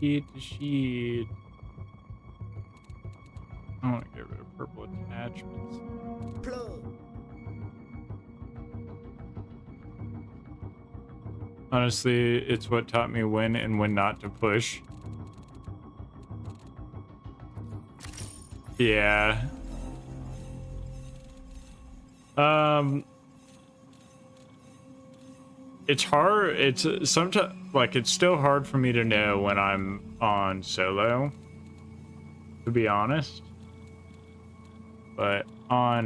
Eat the shit. I want to get rid of purple attachments. Honestly, it's what taught me when and when not to push. Yeah. It's hard. It's sometimes like it's still hard for me to know when I'm on solo, to be honest. But on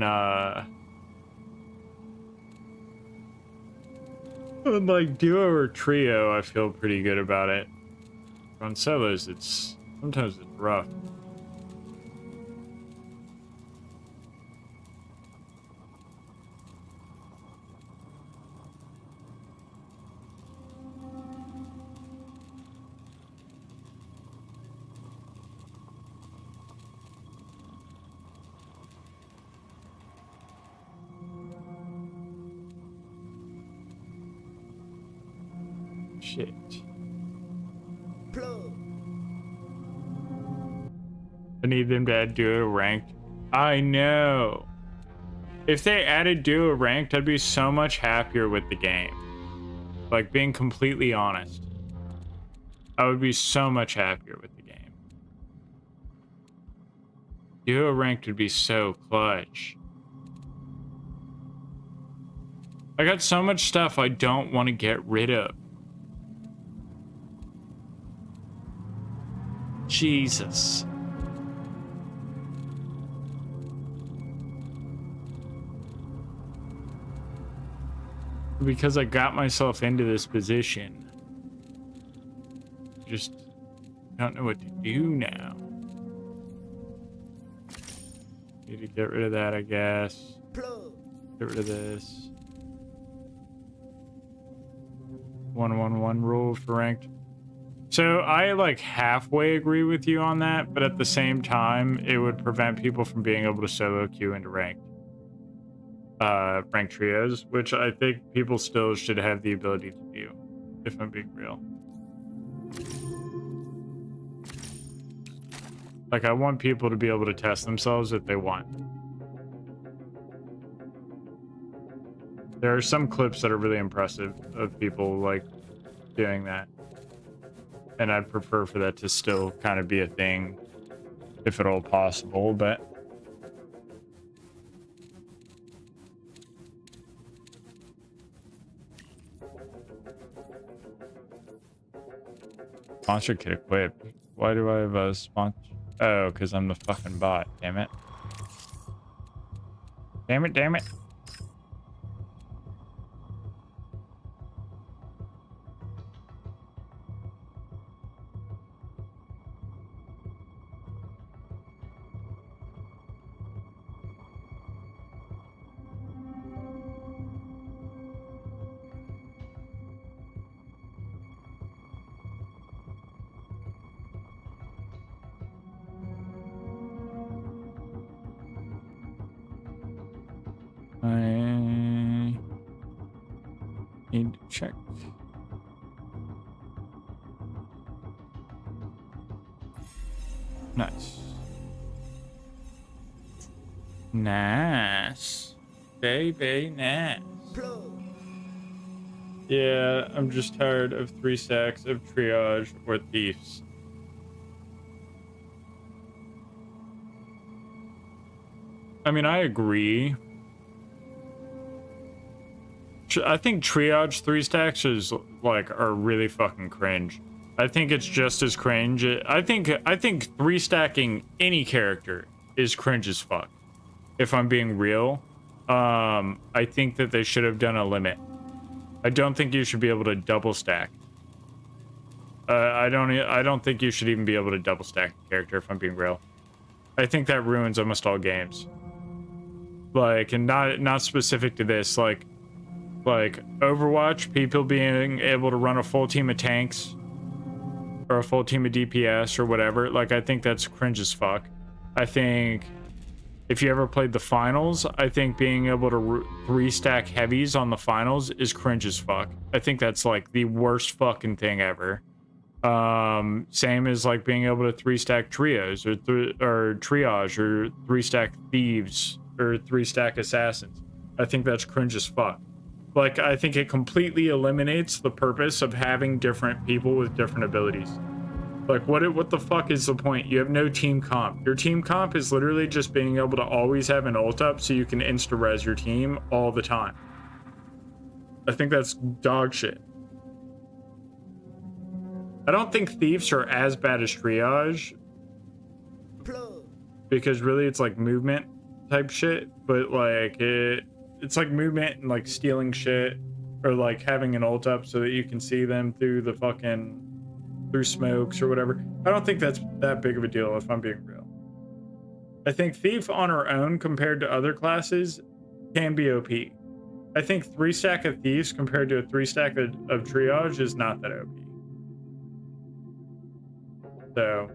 like duo or trio, I feel pretty good about it. On solos, it's sometimes it's rough. Shit. I need them to add duo ranked. I know. If they added duo ranked, I'd be so much happier with the game. Like, being completely honest. I would be so much happier with the game. Duo ranked would be so clutch. I got so much stuff I don't want to get rid of. Jesus. Because I got myself into this position. Just don't know what to do now. Need to get rid of that, I guess. Get rid of this. 1-1-1 rule for ranked. So I like halfway agree with you on that, but at the same time, it would prevent people from being able to solo queue into ranked trios, which I think people still should have the ability to do, if I'm being real. Like, I want people to be able to test themselves if they want. There are some clips that are really impressive of people like doing that. And I'd prefer for that to still kind of be a thing, if at all possible, but... Sponsor kit equipped. Why do I have a sponsor? Oh, because I'm the fucking bot, damn it. Damn it, damn it. I need to check. Nice. Nice. Baby, nice. Yeah, I'm just tired of 3 stacks of triage or thieves. I mean, I agree. I think triage 3 stacks is like are really fucking cringe. I think it's just as cringe. I think 3 stacking any character is cringe as fuck. If I'm being real, I think that they should have done a limit. I don't think you should be able to double stack. I don't think you should even be able to double stack a character if I'm being real. I think that ruins almost all games. Like, and not specific to this, like Overwatch, people being able to run a full team of tanks or a full team of DPS or whatever, like, I think that's cringe as fuck. I think if you ever played the finals, I think being able to 3 stack heavies on the finals is cringe as fuck. I think that's like the worst fucking thing ever. Same as like being able to 3 stack trios or triage or 3 stack thieves or 3 stack assassins. I think that's cringe as fuck. Like, I think it completely eliminates the purpose of having different people with different abilities. Like, what the fuck is the point? You have no team comp. Your team comp is literally just being able to always have an ult up so you can insta-res your team all the time. I think that's dog shit. I don't think thieves are as bad as triage. Because really it's like movement type shit, but like it's like movement and like stealing shit or like having an ult up so that you can see them through the fucking through smokes or whatever. I don't think that's that big of a deal if I'm being real. I think thief on her own compared to other classes can be OP. I think 3 stack of thieves compared to a 3 stack of triage is not that OP. So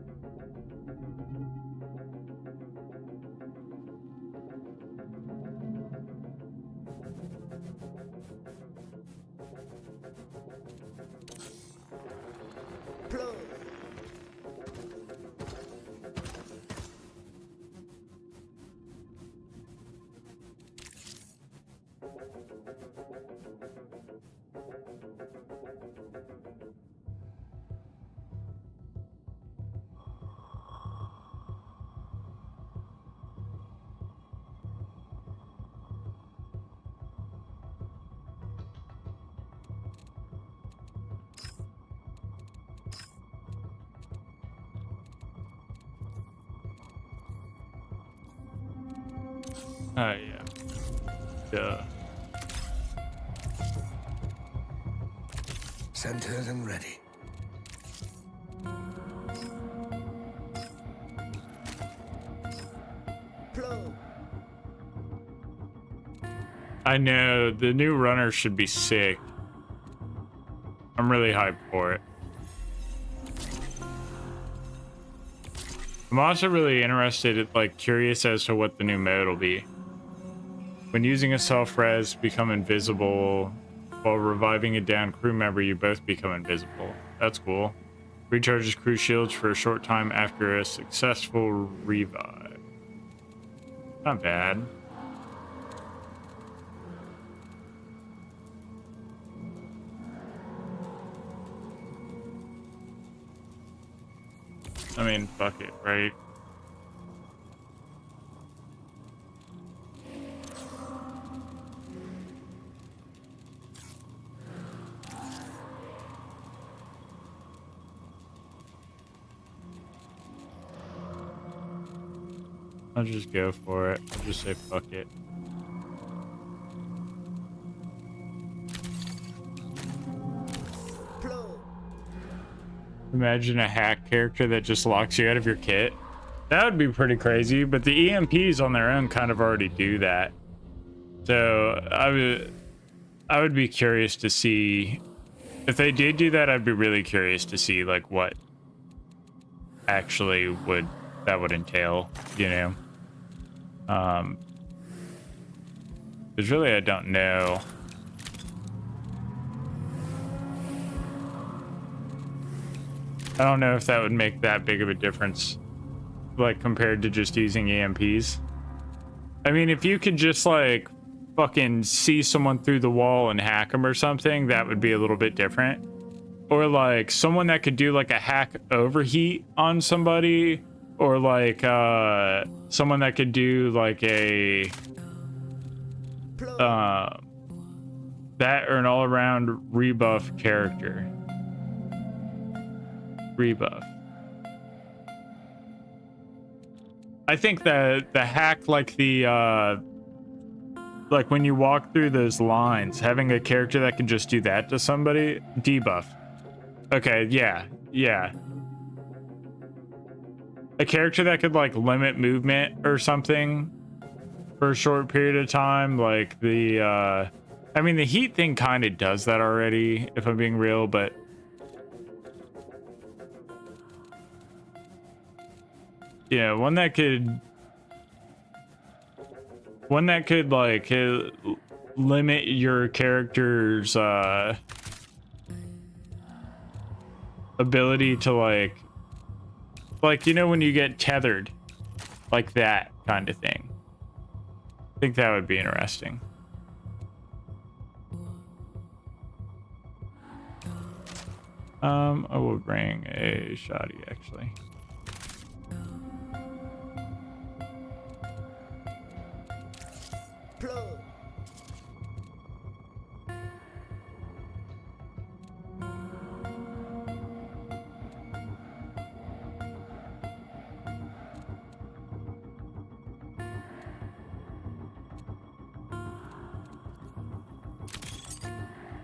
yeah. Duh. Centered and ready. I know the new runner should be sick. I'm really hyped for it. I'm also really interested, like curious as to what the new mode will be. When using a self-res, become invisible. While reviving a downed crew member, you both become invisible. That's cool. Recharges crew shields for a short time after a successful revive. Not bad. I mean, fuck it, right? I'll just go for it. I'll just say fuck it. Imagine a hack character that just locks you out of your kit. That would be pretty crazy, but the EMPs on their own kind of already do that. So I would be curious to see if they did do that. I'd be really curious to see like what actually would entail, you know. Because really I don't know. I don't know if that would make that big of a difference, like compared to just using EMPs. I mean, if you could just like fucking see someone through the wall and hack them or something, that would be a little bit different. Or like someone that could do like a hack overheat on somebody, or like someone that could do like a that or an all-around rebuff character. Rebuff. I think that the hack, like the like when you walk through those lines, having a character that can just do that to somebody, debuff. Okay, yeah. A character that could like limit movement or something for a short period of time, like the I mean the heat thing kind of does that already, if I'm being real, but yeah, one that could like limit your character's ability to like you know when you get tethered, like that kind of thing. I think that would be interesting. I will bring a shoddy actually.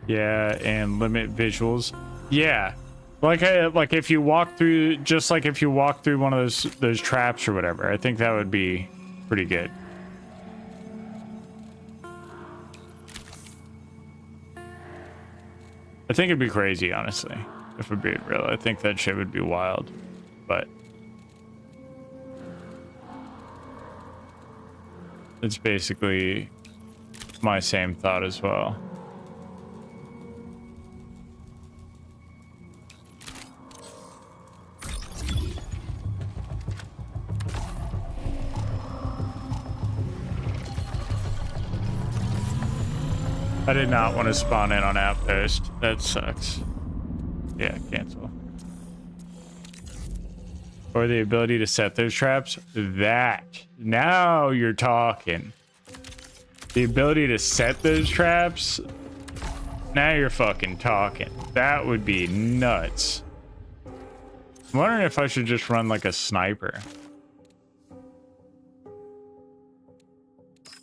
Yeah, and limit visuals. Yeah, like if you walk through, just like if you walk through one of those traps or whatever, I think that would be pretty good. I think it'd be crazy, honestly, if we're being real. I think that shit would be wild, but it's basically my same thought as well. I did not want to spawn in on Outpost. That sucks. Yeah, cancel. Or the ability to set those traps. That. Now you're talking. The ability to set those traps. Now you're fucking talking. That would be nuts. I'm wondering if I should just run like a sniper.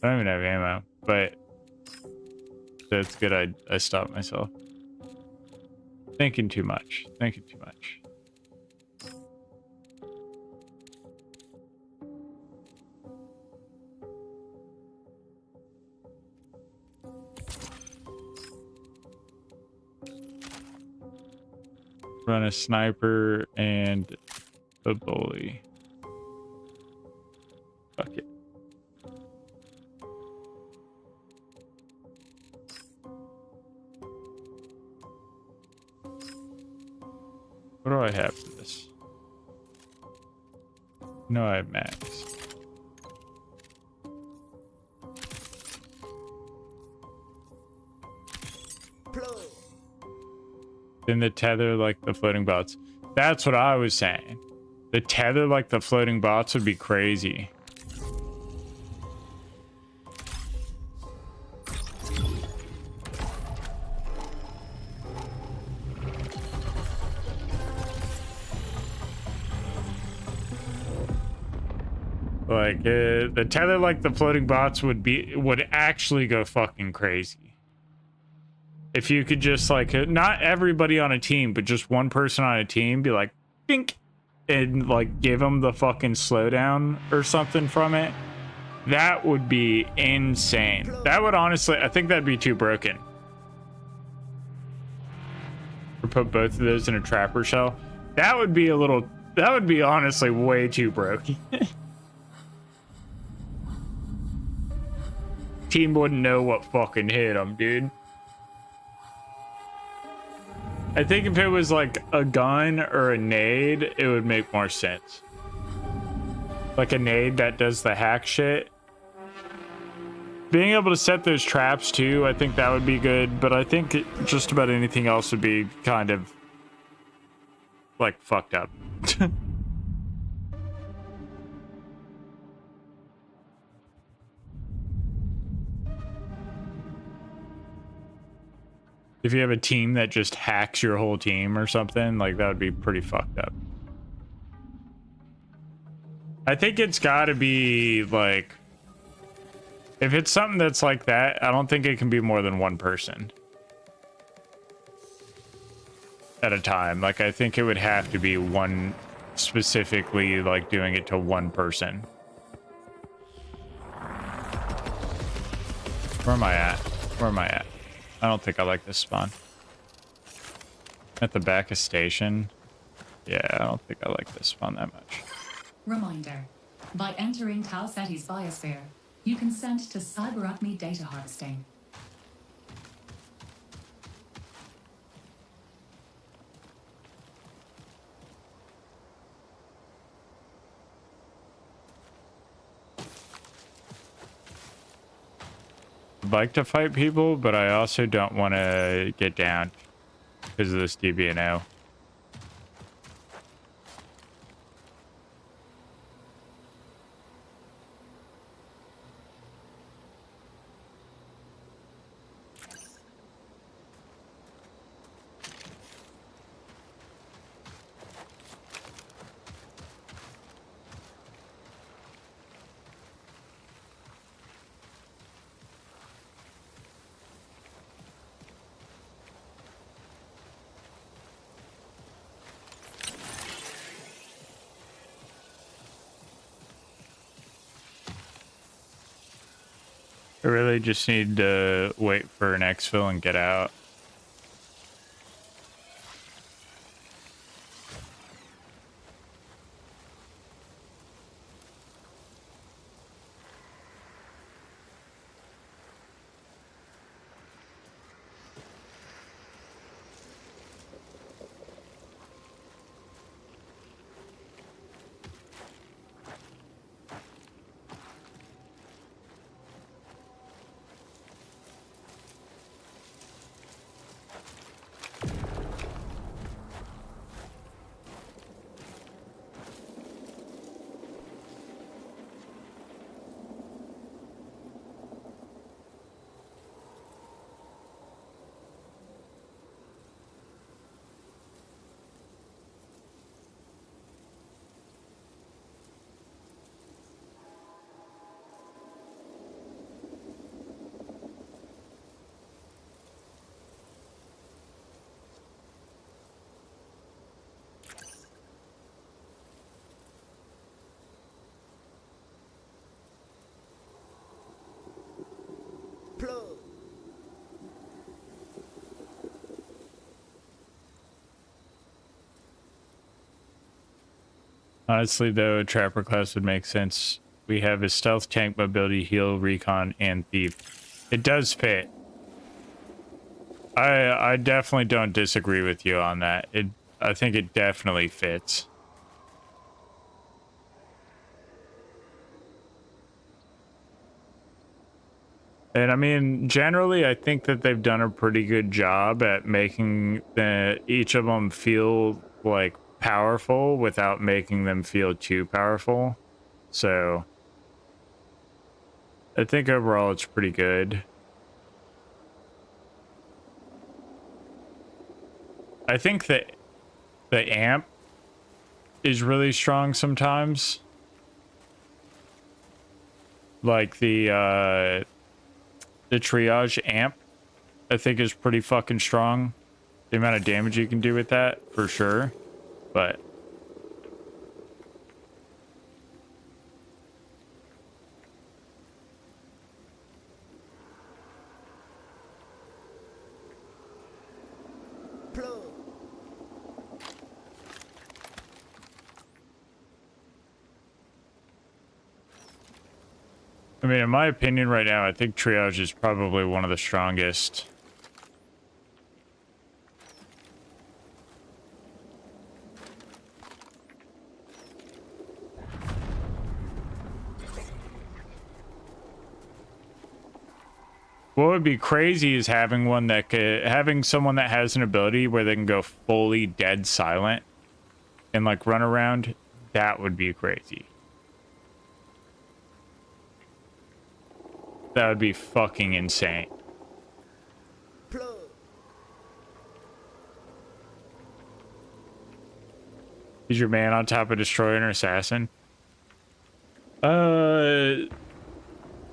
I don't even have ammo, but that's good. I stopped myself. Thinking too much. Thinking too much. Run a sniper and a bully. Fuck it. What do I have for this? No, I have max. Then the tether like the floating bots. That's what I was saying. The tether like the floating bots would be crazy. Like the tether like the floating bots would actually go fucking crazy. If you could just like, not everybody on a team, but just one person on a team, be like, bink, and like give them the fucking slowdown or something from it. That would be insane. That would honestly, I think that'd be too broken. Or put both of those in a trapper shell. That would be a little, that would be honestly way too broken. Team wouldn't know what fucking hit them, dude. I think if it was like a gun or a nade, it would make more sense. Like a nade that does the hack shit. Being able to set those traps too, I think that would be good, but I think just about anything else would be kind of like fucked up. If you have a team that just hacks your whole team or something, like that would be pretty fucked up. I think it's gotta be like, if it's something that's like that, I don't think it can be more than one person at a time. Like, I think it would have to be one specifically, like doing it to one person. Where am I at? Where am I at? I don't think I like this spawn. At the back of station. Yeah, I don't think I like this spawn that much. Reminder. By entering Tau Ceti's biosphere, you consent to Cyber-Acme data harvesting. I'd like to fight people, but I also don't want to get down because of this DBNO. I really just need to wait for an exfil and get out. Honestly, though, a trapper class would make sense. We have a stealth, tank, mobility, heal, recon, and thief. It does fit. I definitely don't disagree with you on that. I think it definitely fits. And I mean, generally, I think that they've done a pretty good job at making each of them feel like powerful without making them feel too powerful. So I think overall it's pretty good. I think that the amp is really strong sometimes. Like the triage amp I think is pretty fucking strong. The amount of damage you can do with that, for sure. But I mean, in my opinion right now, I think triage is probably one of the strongest. What would be crazy is having one that could, having someone that has an ability where they can go fully dead silent and like run around. That would be crazy. That would be fucking insane. Is your man on top of Destroyer and Assassin?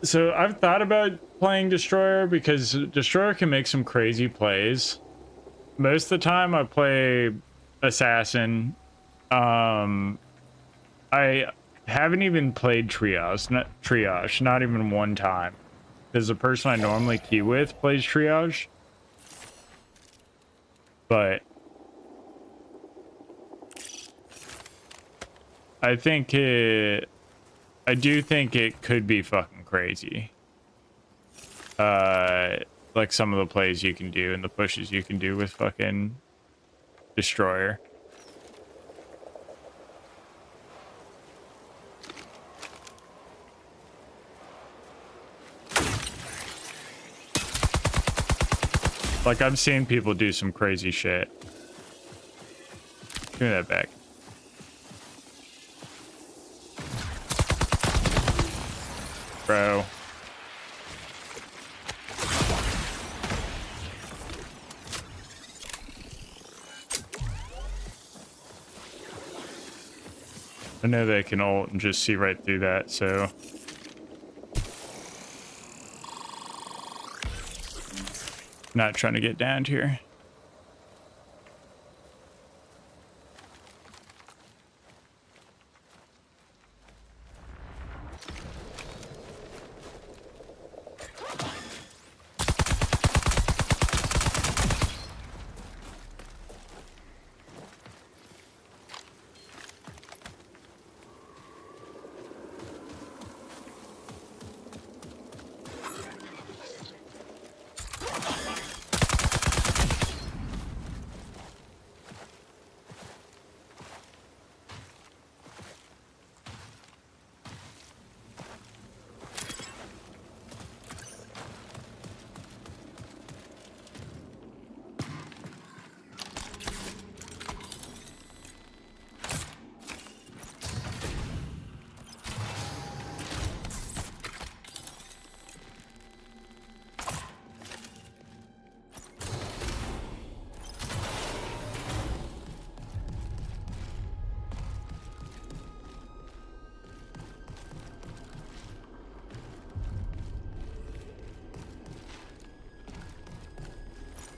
So I've thought about playing Destroyer because Destroyer can make some crazy plays. Most of the time I play Assassin. I haven't even played Triage, not even one time. Because the person I normally queue with plays Triage. But I do think it could be fucking crazy. Like some of the plays you can do and the pushes you can do with fucking Destroyer. Like, I've seen people do some crazy shit. Give me that back. Bro. I know they can ult and just see right through that, so... Not trying to get downed here.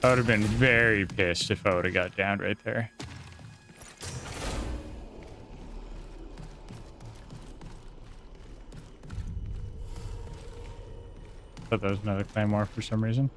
I would have been very pissed if I would have got downed right there. Thought that was another claymore for some reason.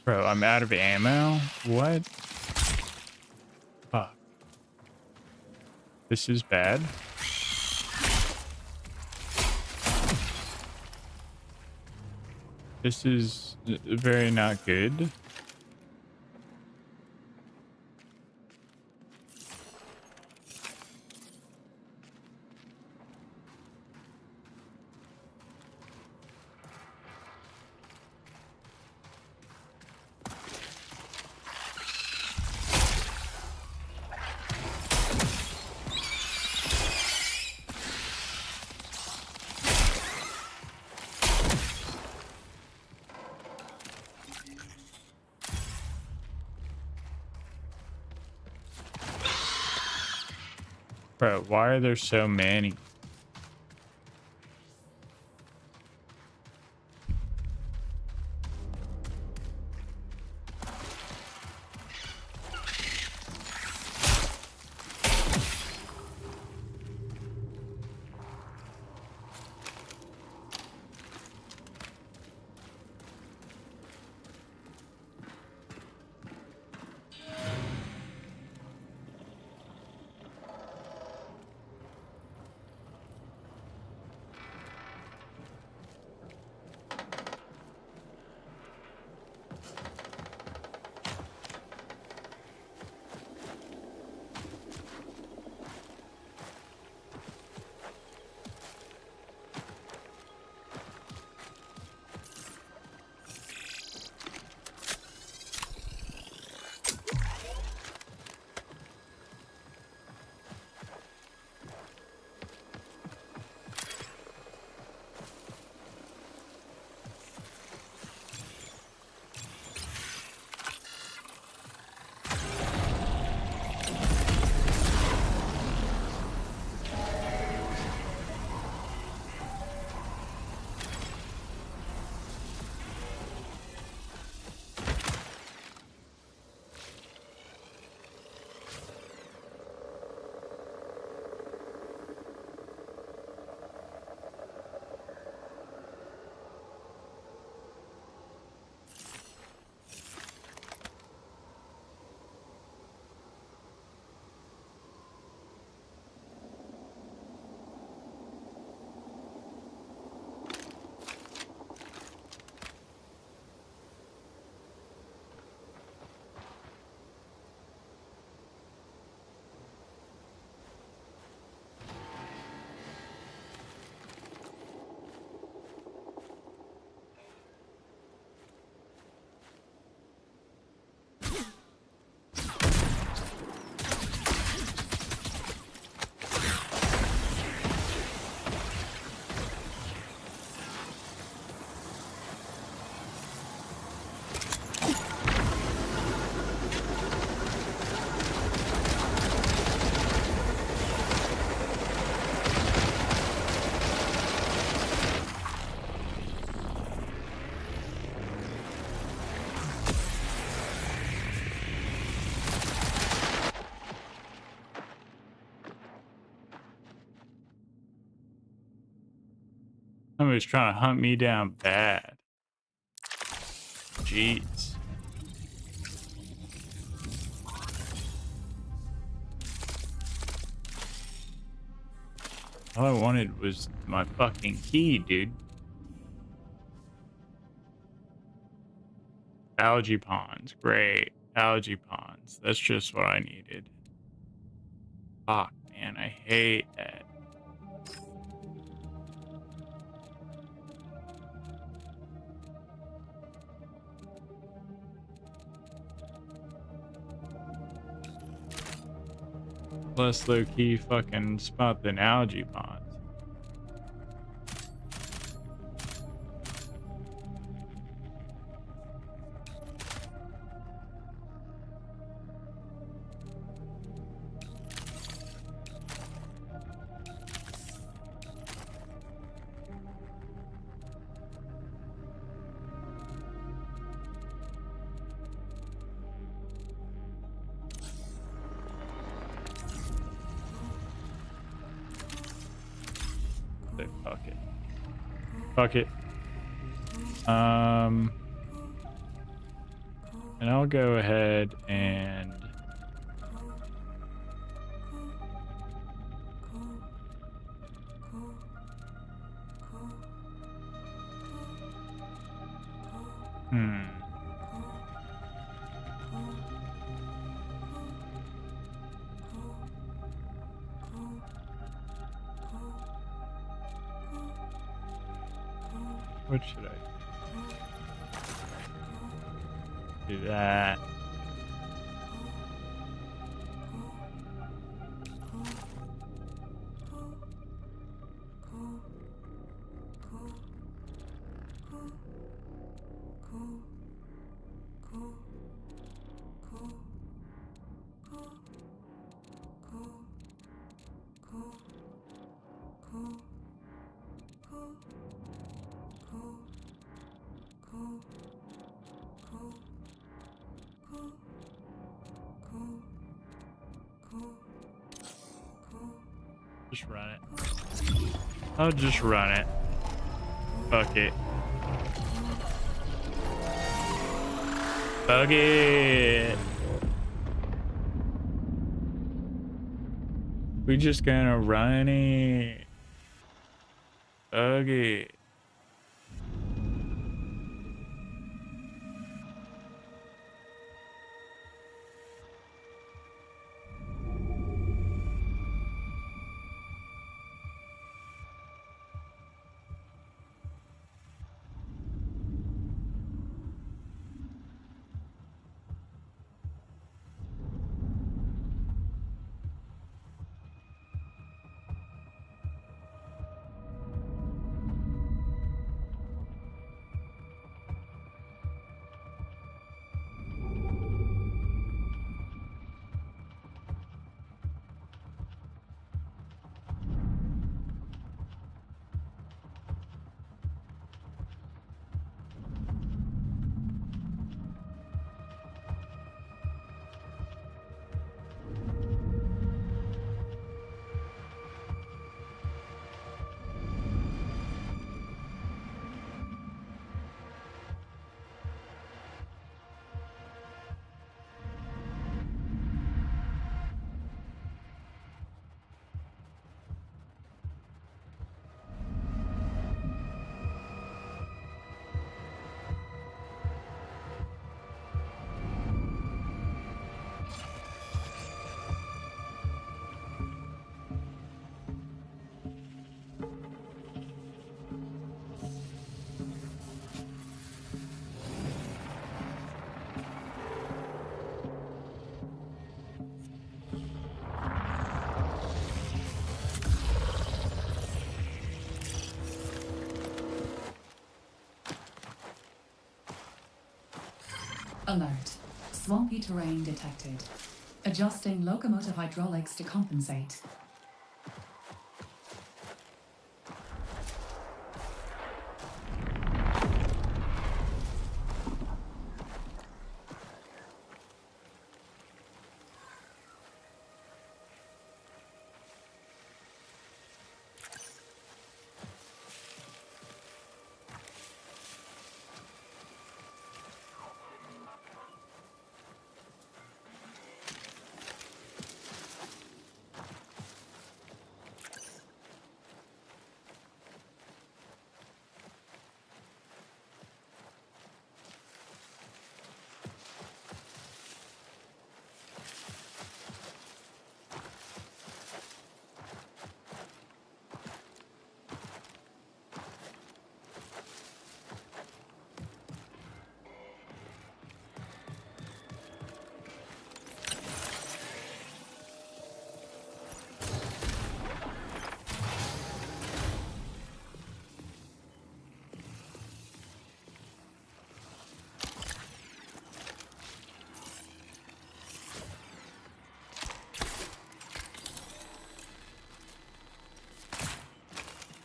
Bro, I'm out of ammo? What? Fuck. This is bad. This is very not good. Bro, why are there so many? Somebody's trying to hunt me down bad. Jeez. All I wanted was my fucking key, dude. Algae ponds. Great. Algae ponds. That's just what I needed. Fuck, man. I hate that. Less low-key fucking spot than algae ponds. Fuck it. Fuck it. And I'll go ahead and what should I do? That. Just run it. I'll just run it. Fuck it. Fuck it. We just gonna run it. Fuck it. Alert. Swampy terrain detected. Adjusting locomotive hydraulics to compensate.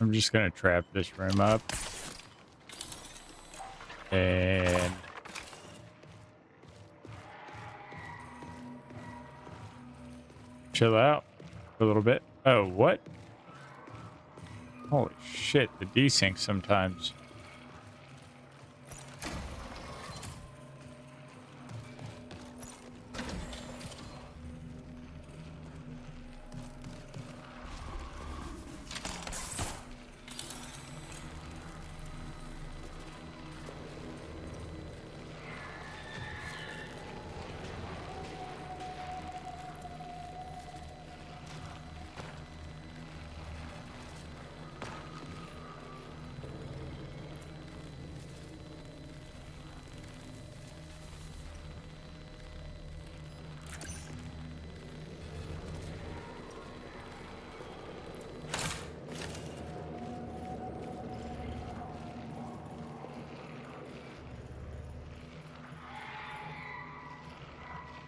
I'm just gonna trap this room up. And chill out for a little bit. Oh, what? Holy shit, the desync sometimes.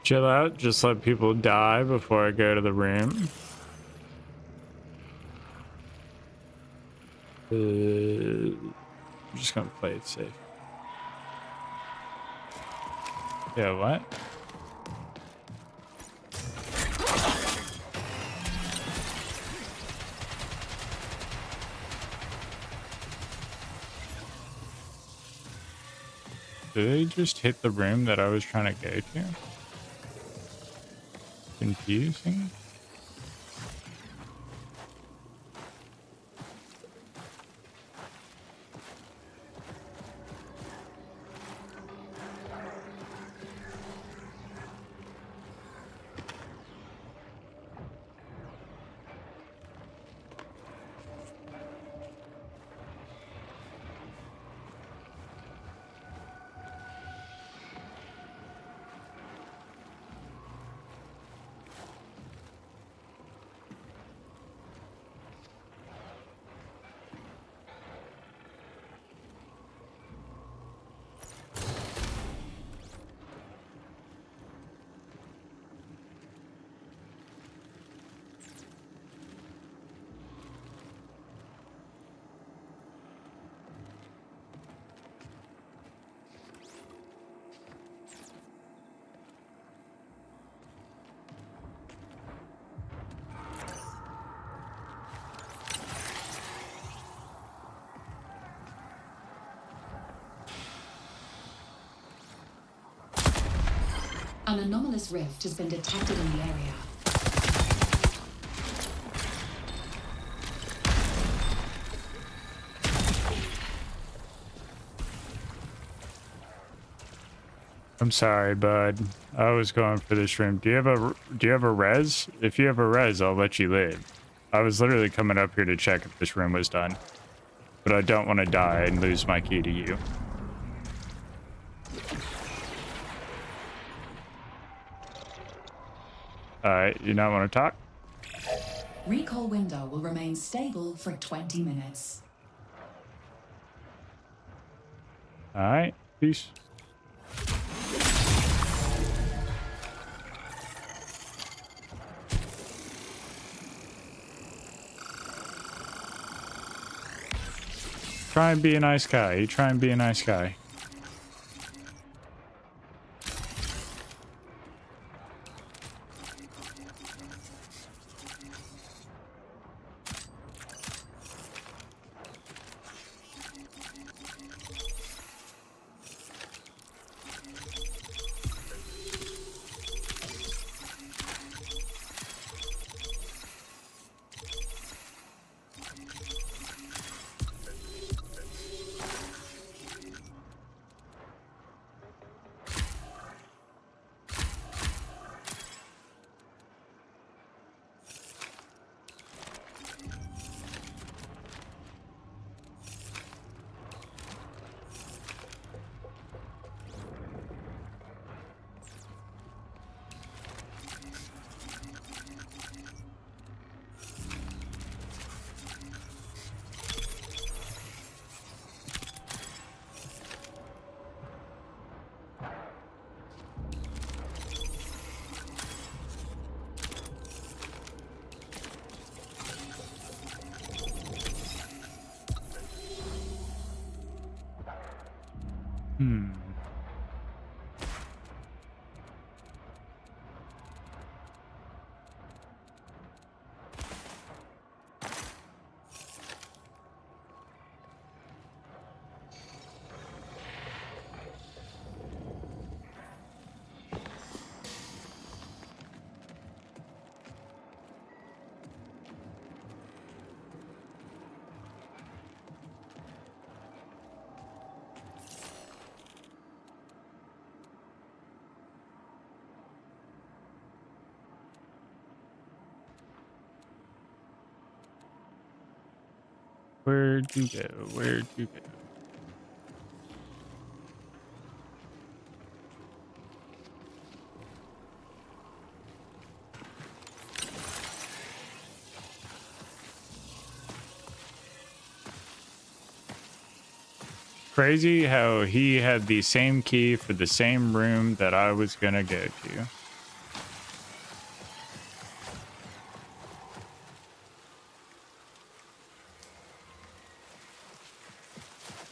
Chill out, just let people die before I go to the room. I'm just gonna play it safe. Yeah, what? Did they just hit the room that I was trying to go to? Confusing. An anomalous rift has been detected in the area. I'm sorry, bud. I was going for this room. Do you have a res? If you have a res, I'll let you live. I was literally coming up here to check if this room was done. But I don't want to die and lose my key to you. Alright, you not want to talk? Recall window will remain stable for 20 minutes. Alright, peace. Try and be a nice guy. You try and be a nice guy. Where'd you go? Where'd you go? Crazy how he had the same key for the same room that I was gonna go to.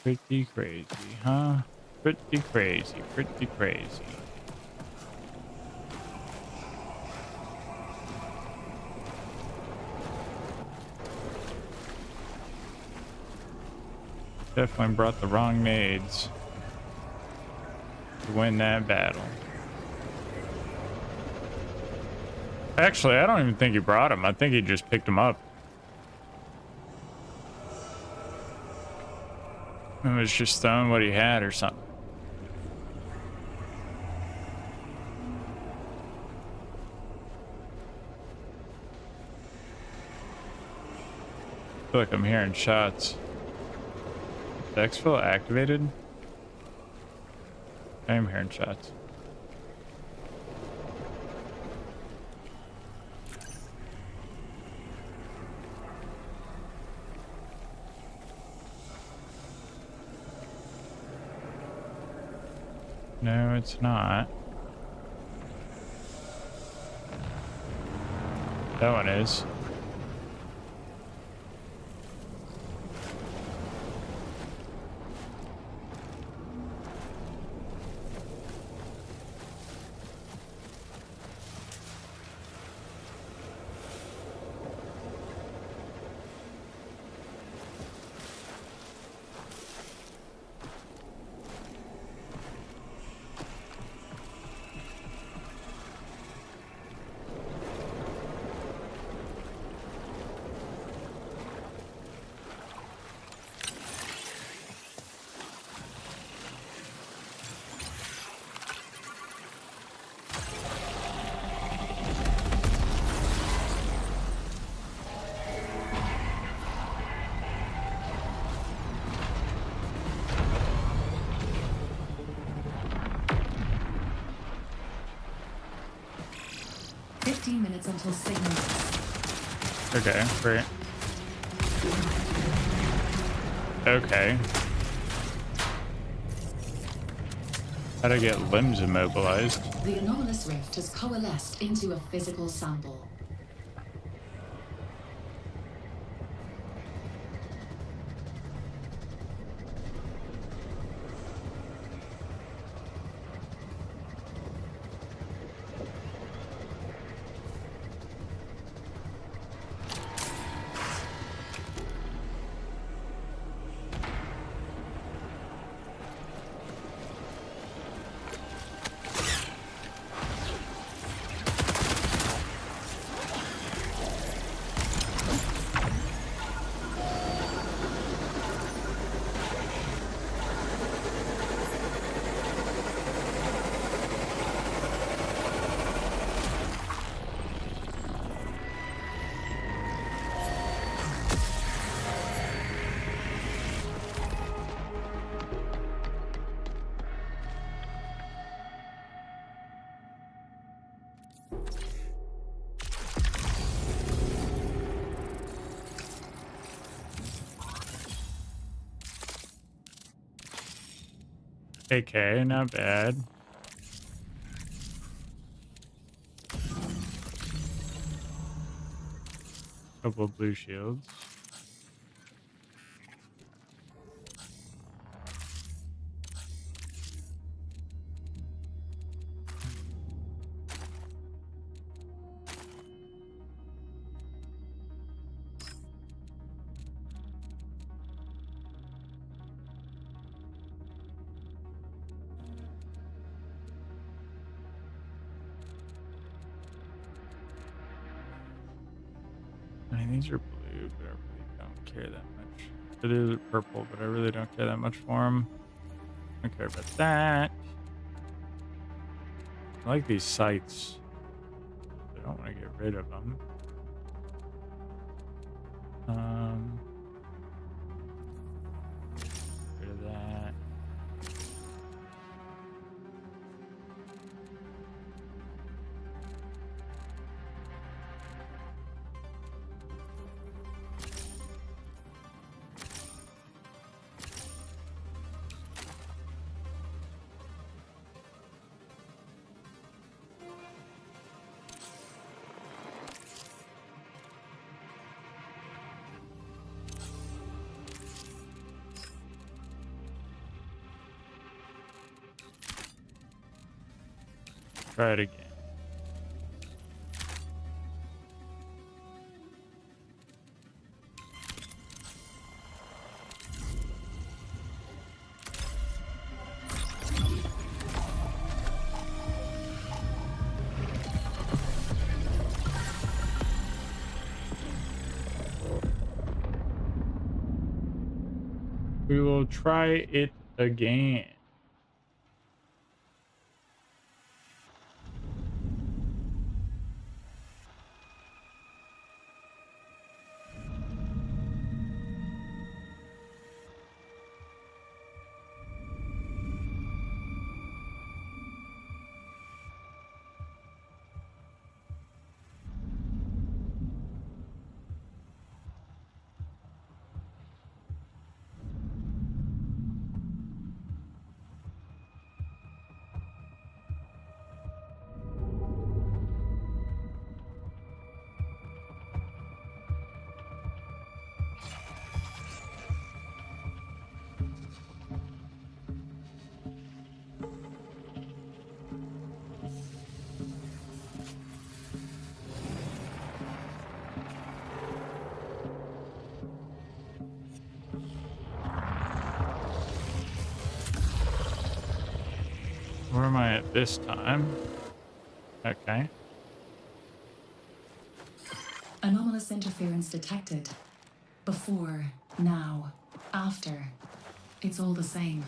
Pretty crazy, huh? Pretty crazy, pretty crazy. Definitely brought the wrong nades. to win that battle. Actually, I don't even think he brought him. I think he just picked him up. And was just throwing what he had or something. I feel like I'm hearing shots. Is exfil activated? I am hearing shots. No, it's not. That one is. Minutes until signal. Okay, great. Okay. How'd I get limbs immobilized? The anomalous rift has coalesced into a physical sample. Okay, not bad. Couple of blue shields. I mean, these are blue, but I really don't care that much. They're purple, but I really don't care that much for them. I don't care about that. I like these sights. I don't want to get rid of them. Rid of that. Try it again. We will try it again. Where am I at this time? Okay. Anomalous interference detected. Before, now, after. It's all the same.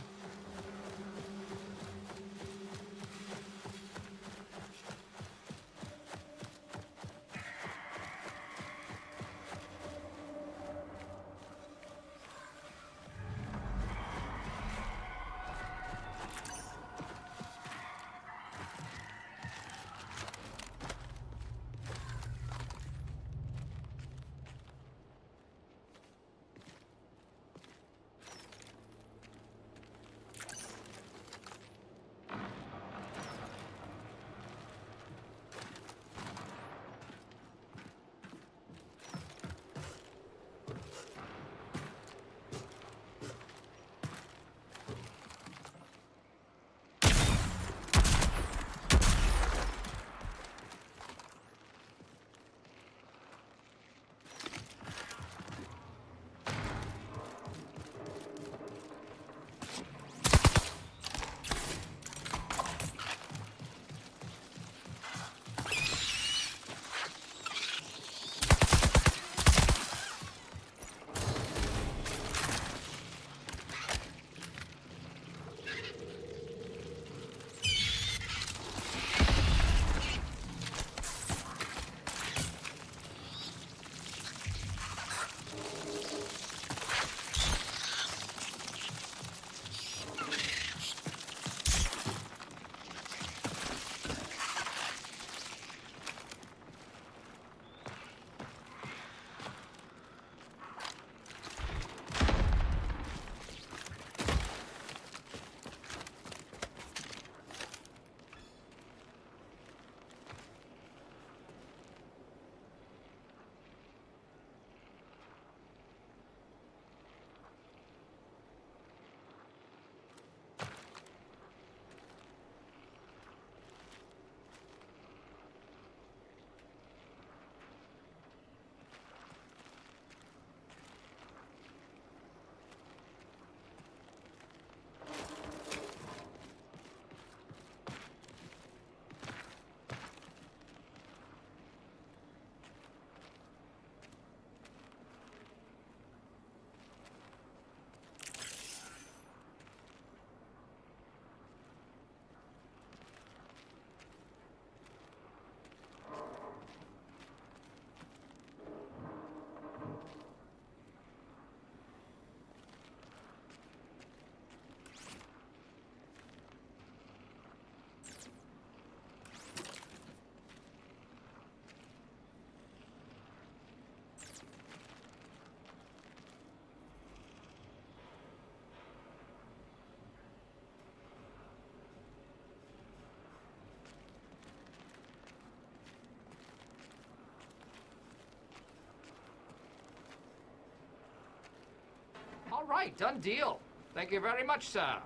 All right, done deal. Thank you very much, sir.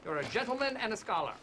You're a gentleman and a scholar.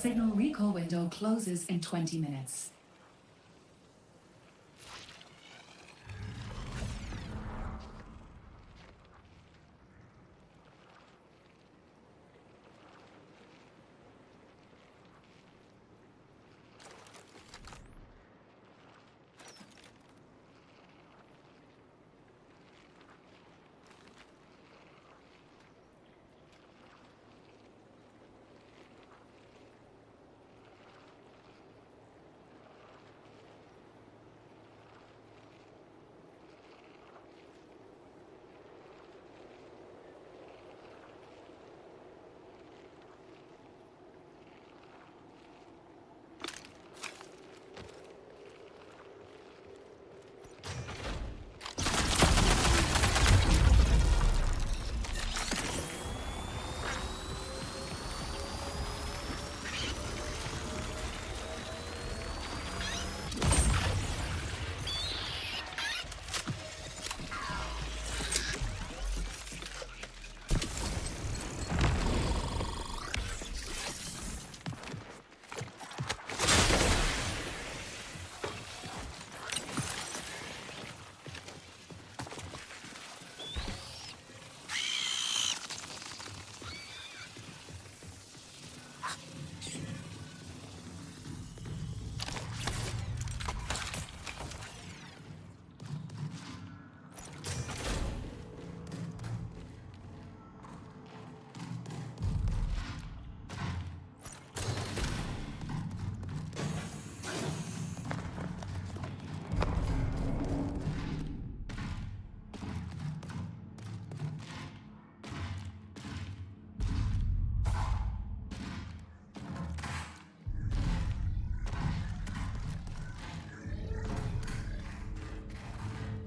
Signal recall window closes in 20 minutes.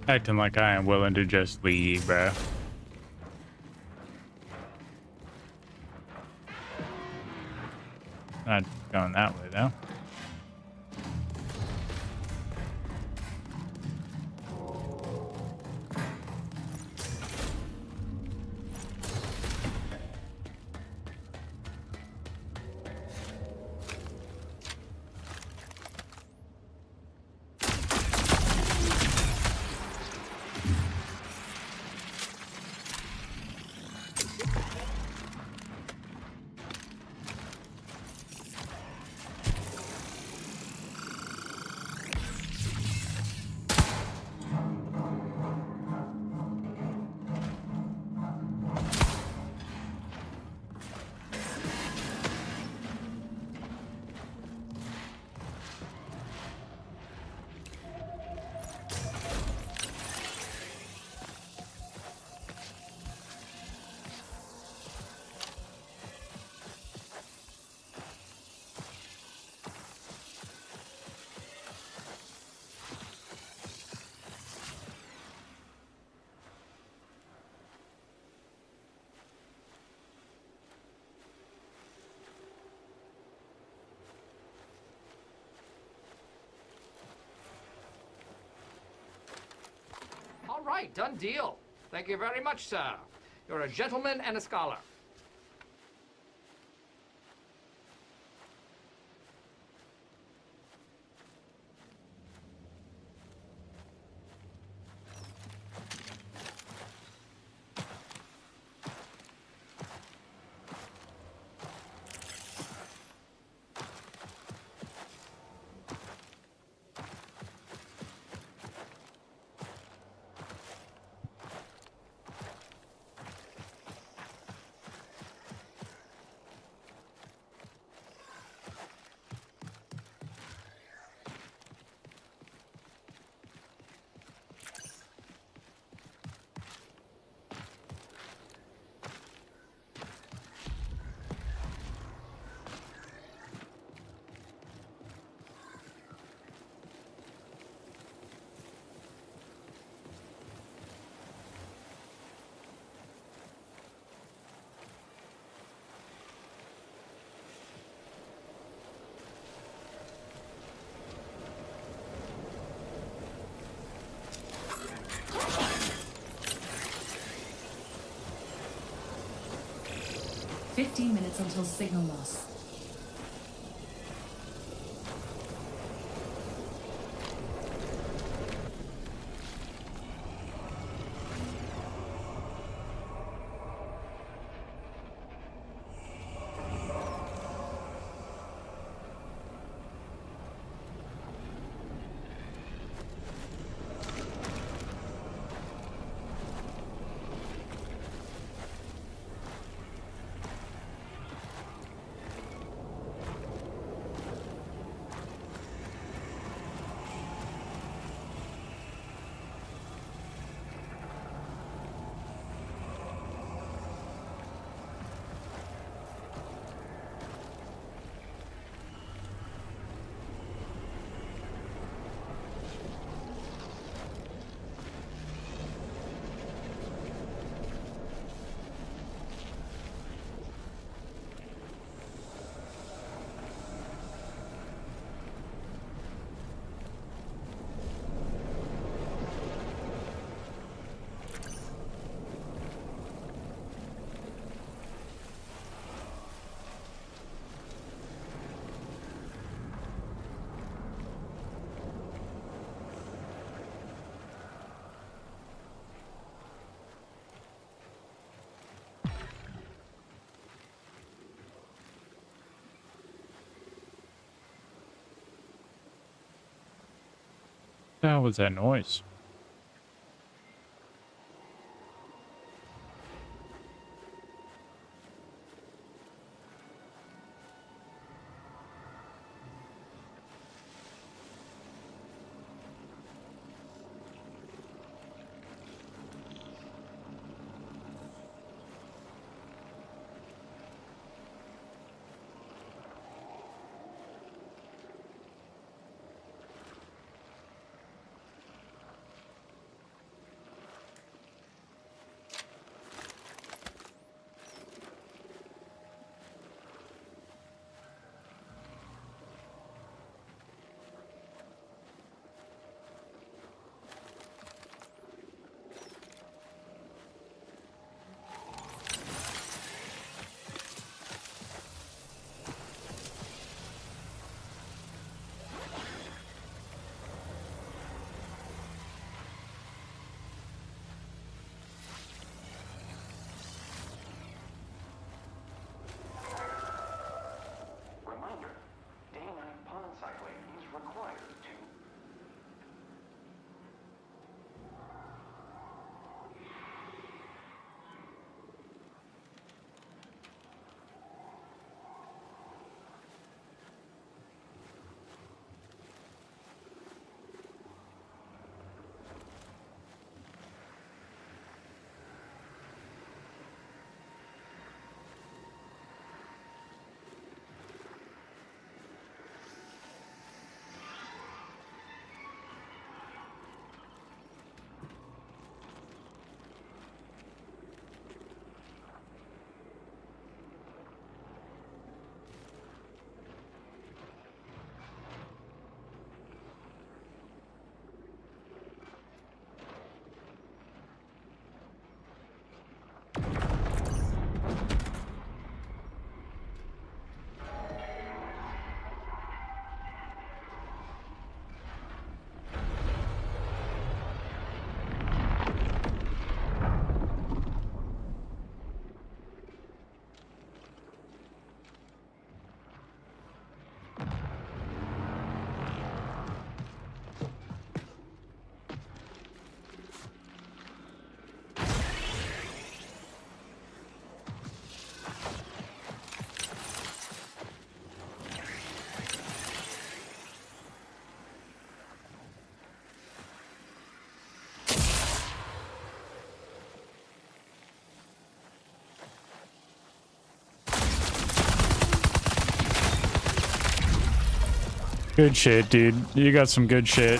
Acting like I am willing to just leave, bro. Not going that way, though. All right, done deal. Thank you very much, sir. You're a gentleman and a scholar. "15 minutes until signal loss. The hell was that noise? Reminder, day-night pawn cycling is required to... Good shit, dude. You got some good shit.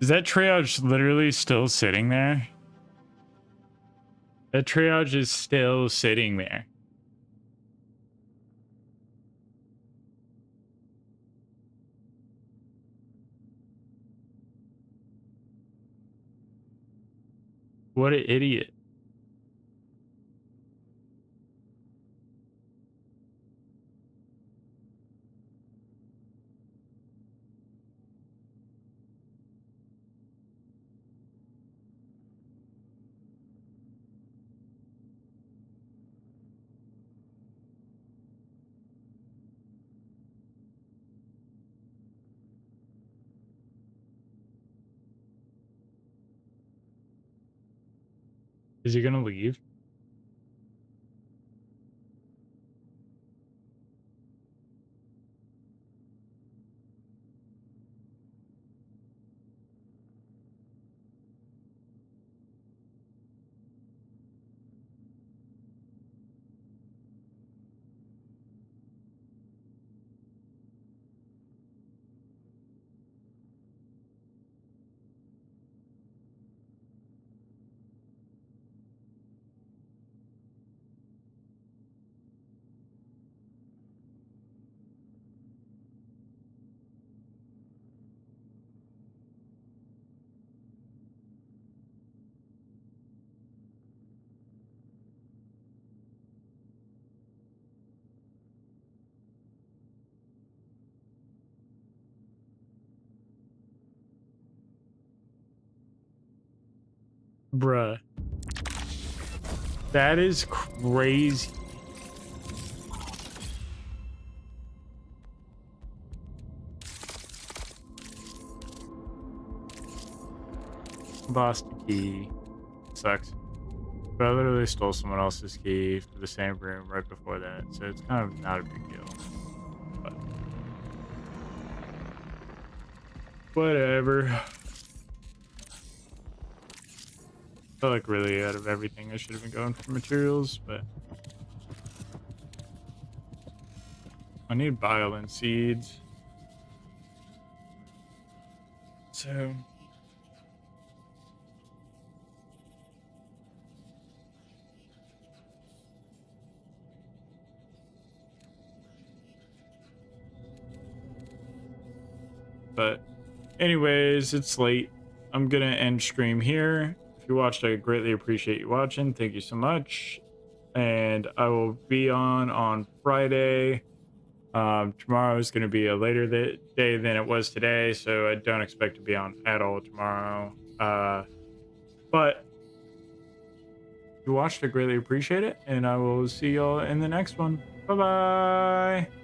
Is that triage literally still sitting there? That triage is still sitting there. What an idiot. Is he gonna leave? Bruh. That is crazy. Lost the key. Sucks. But I literally stole someone else's key for the same room right before that, so it's kind of not a big deal. But whatever. I feel like really out of everything I should have been going for materials, but I need bile and seeds. So but anyways, it's late. I'm gonna end stream here. If you watched, I greatly appreciate you watching. Thank you so much. And I will be on Friday. Tomorrow is going to be a later day than it was today, so I don't expect to be on at all tomorrow. But if you watched, I greatly appreciate it, and I will see y'all in the next one. Bye bye.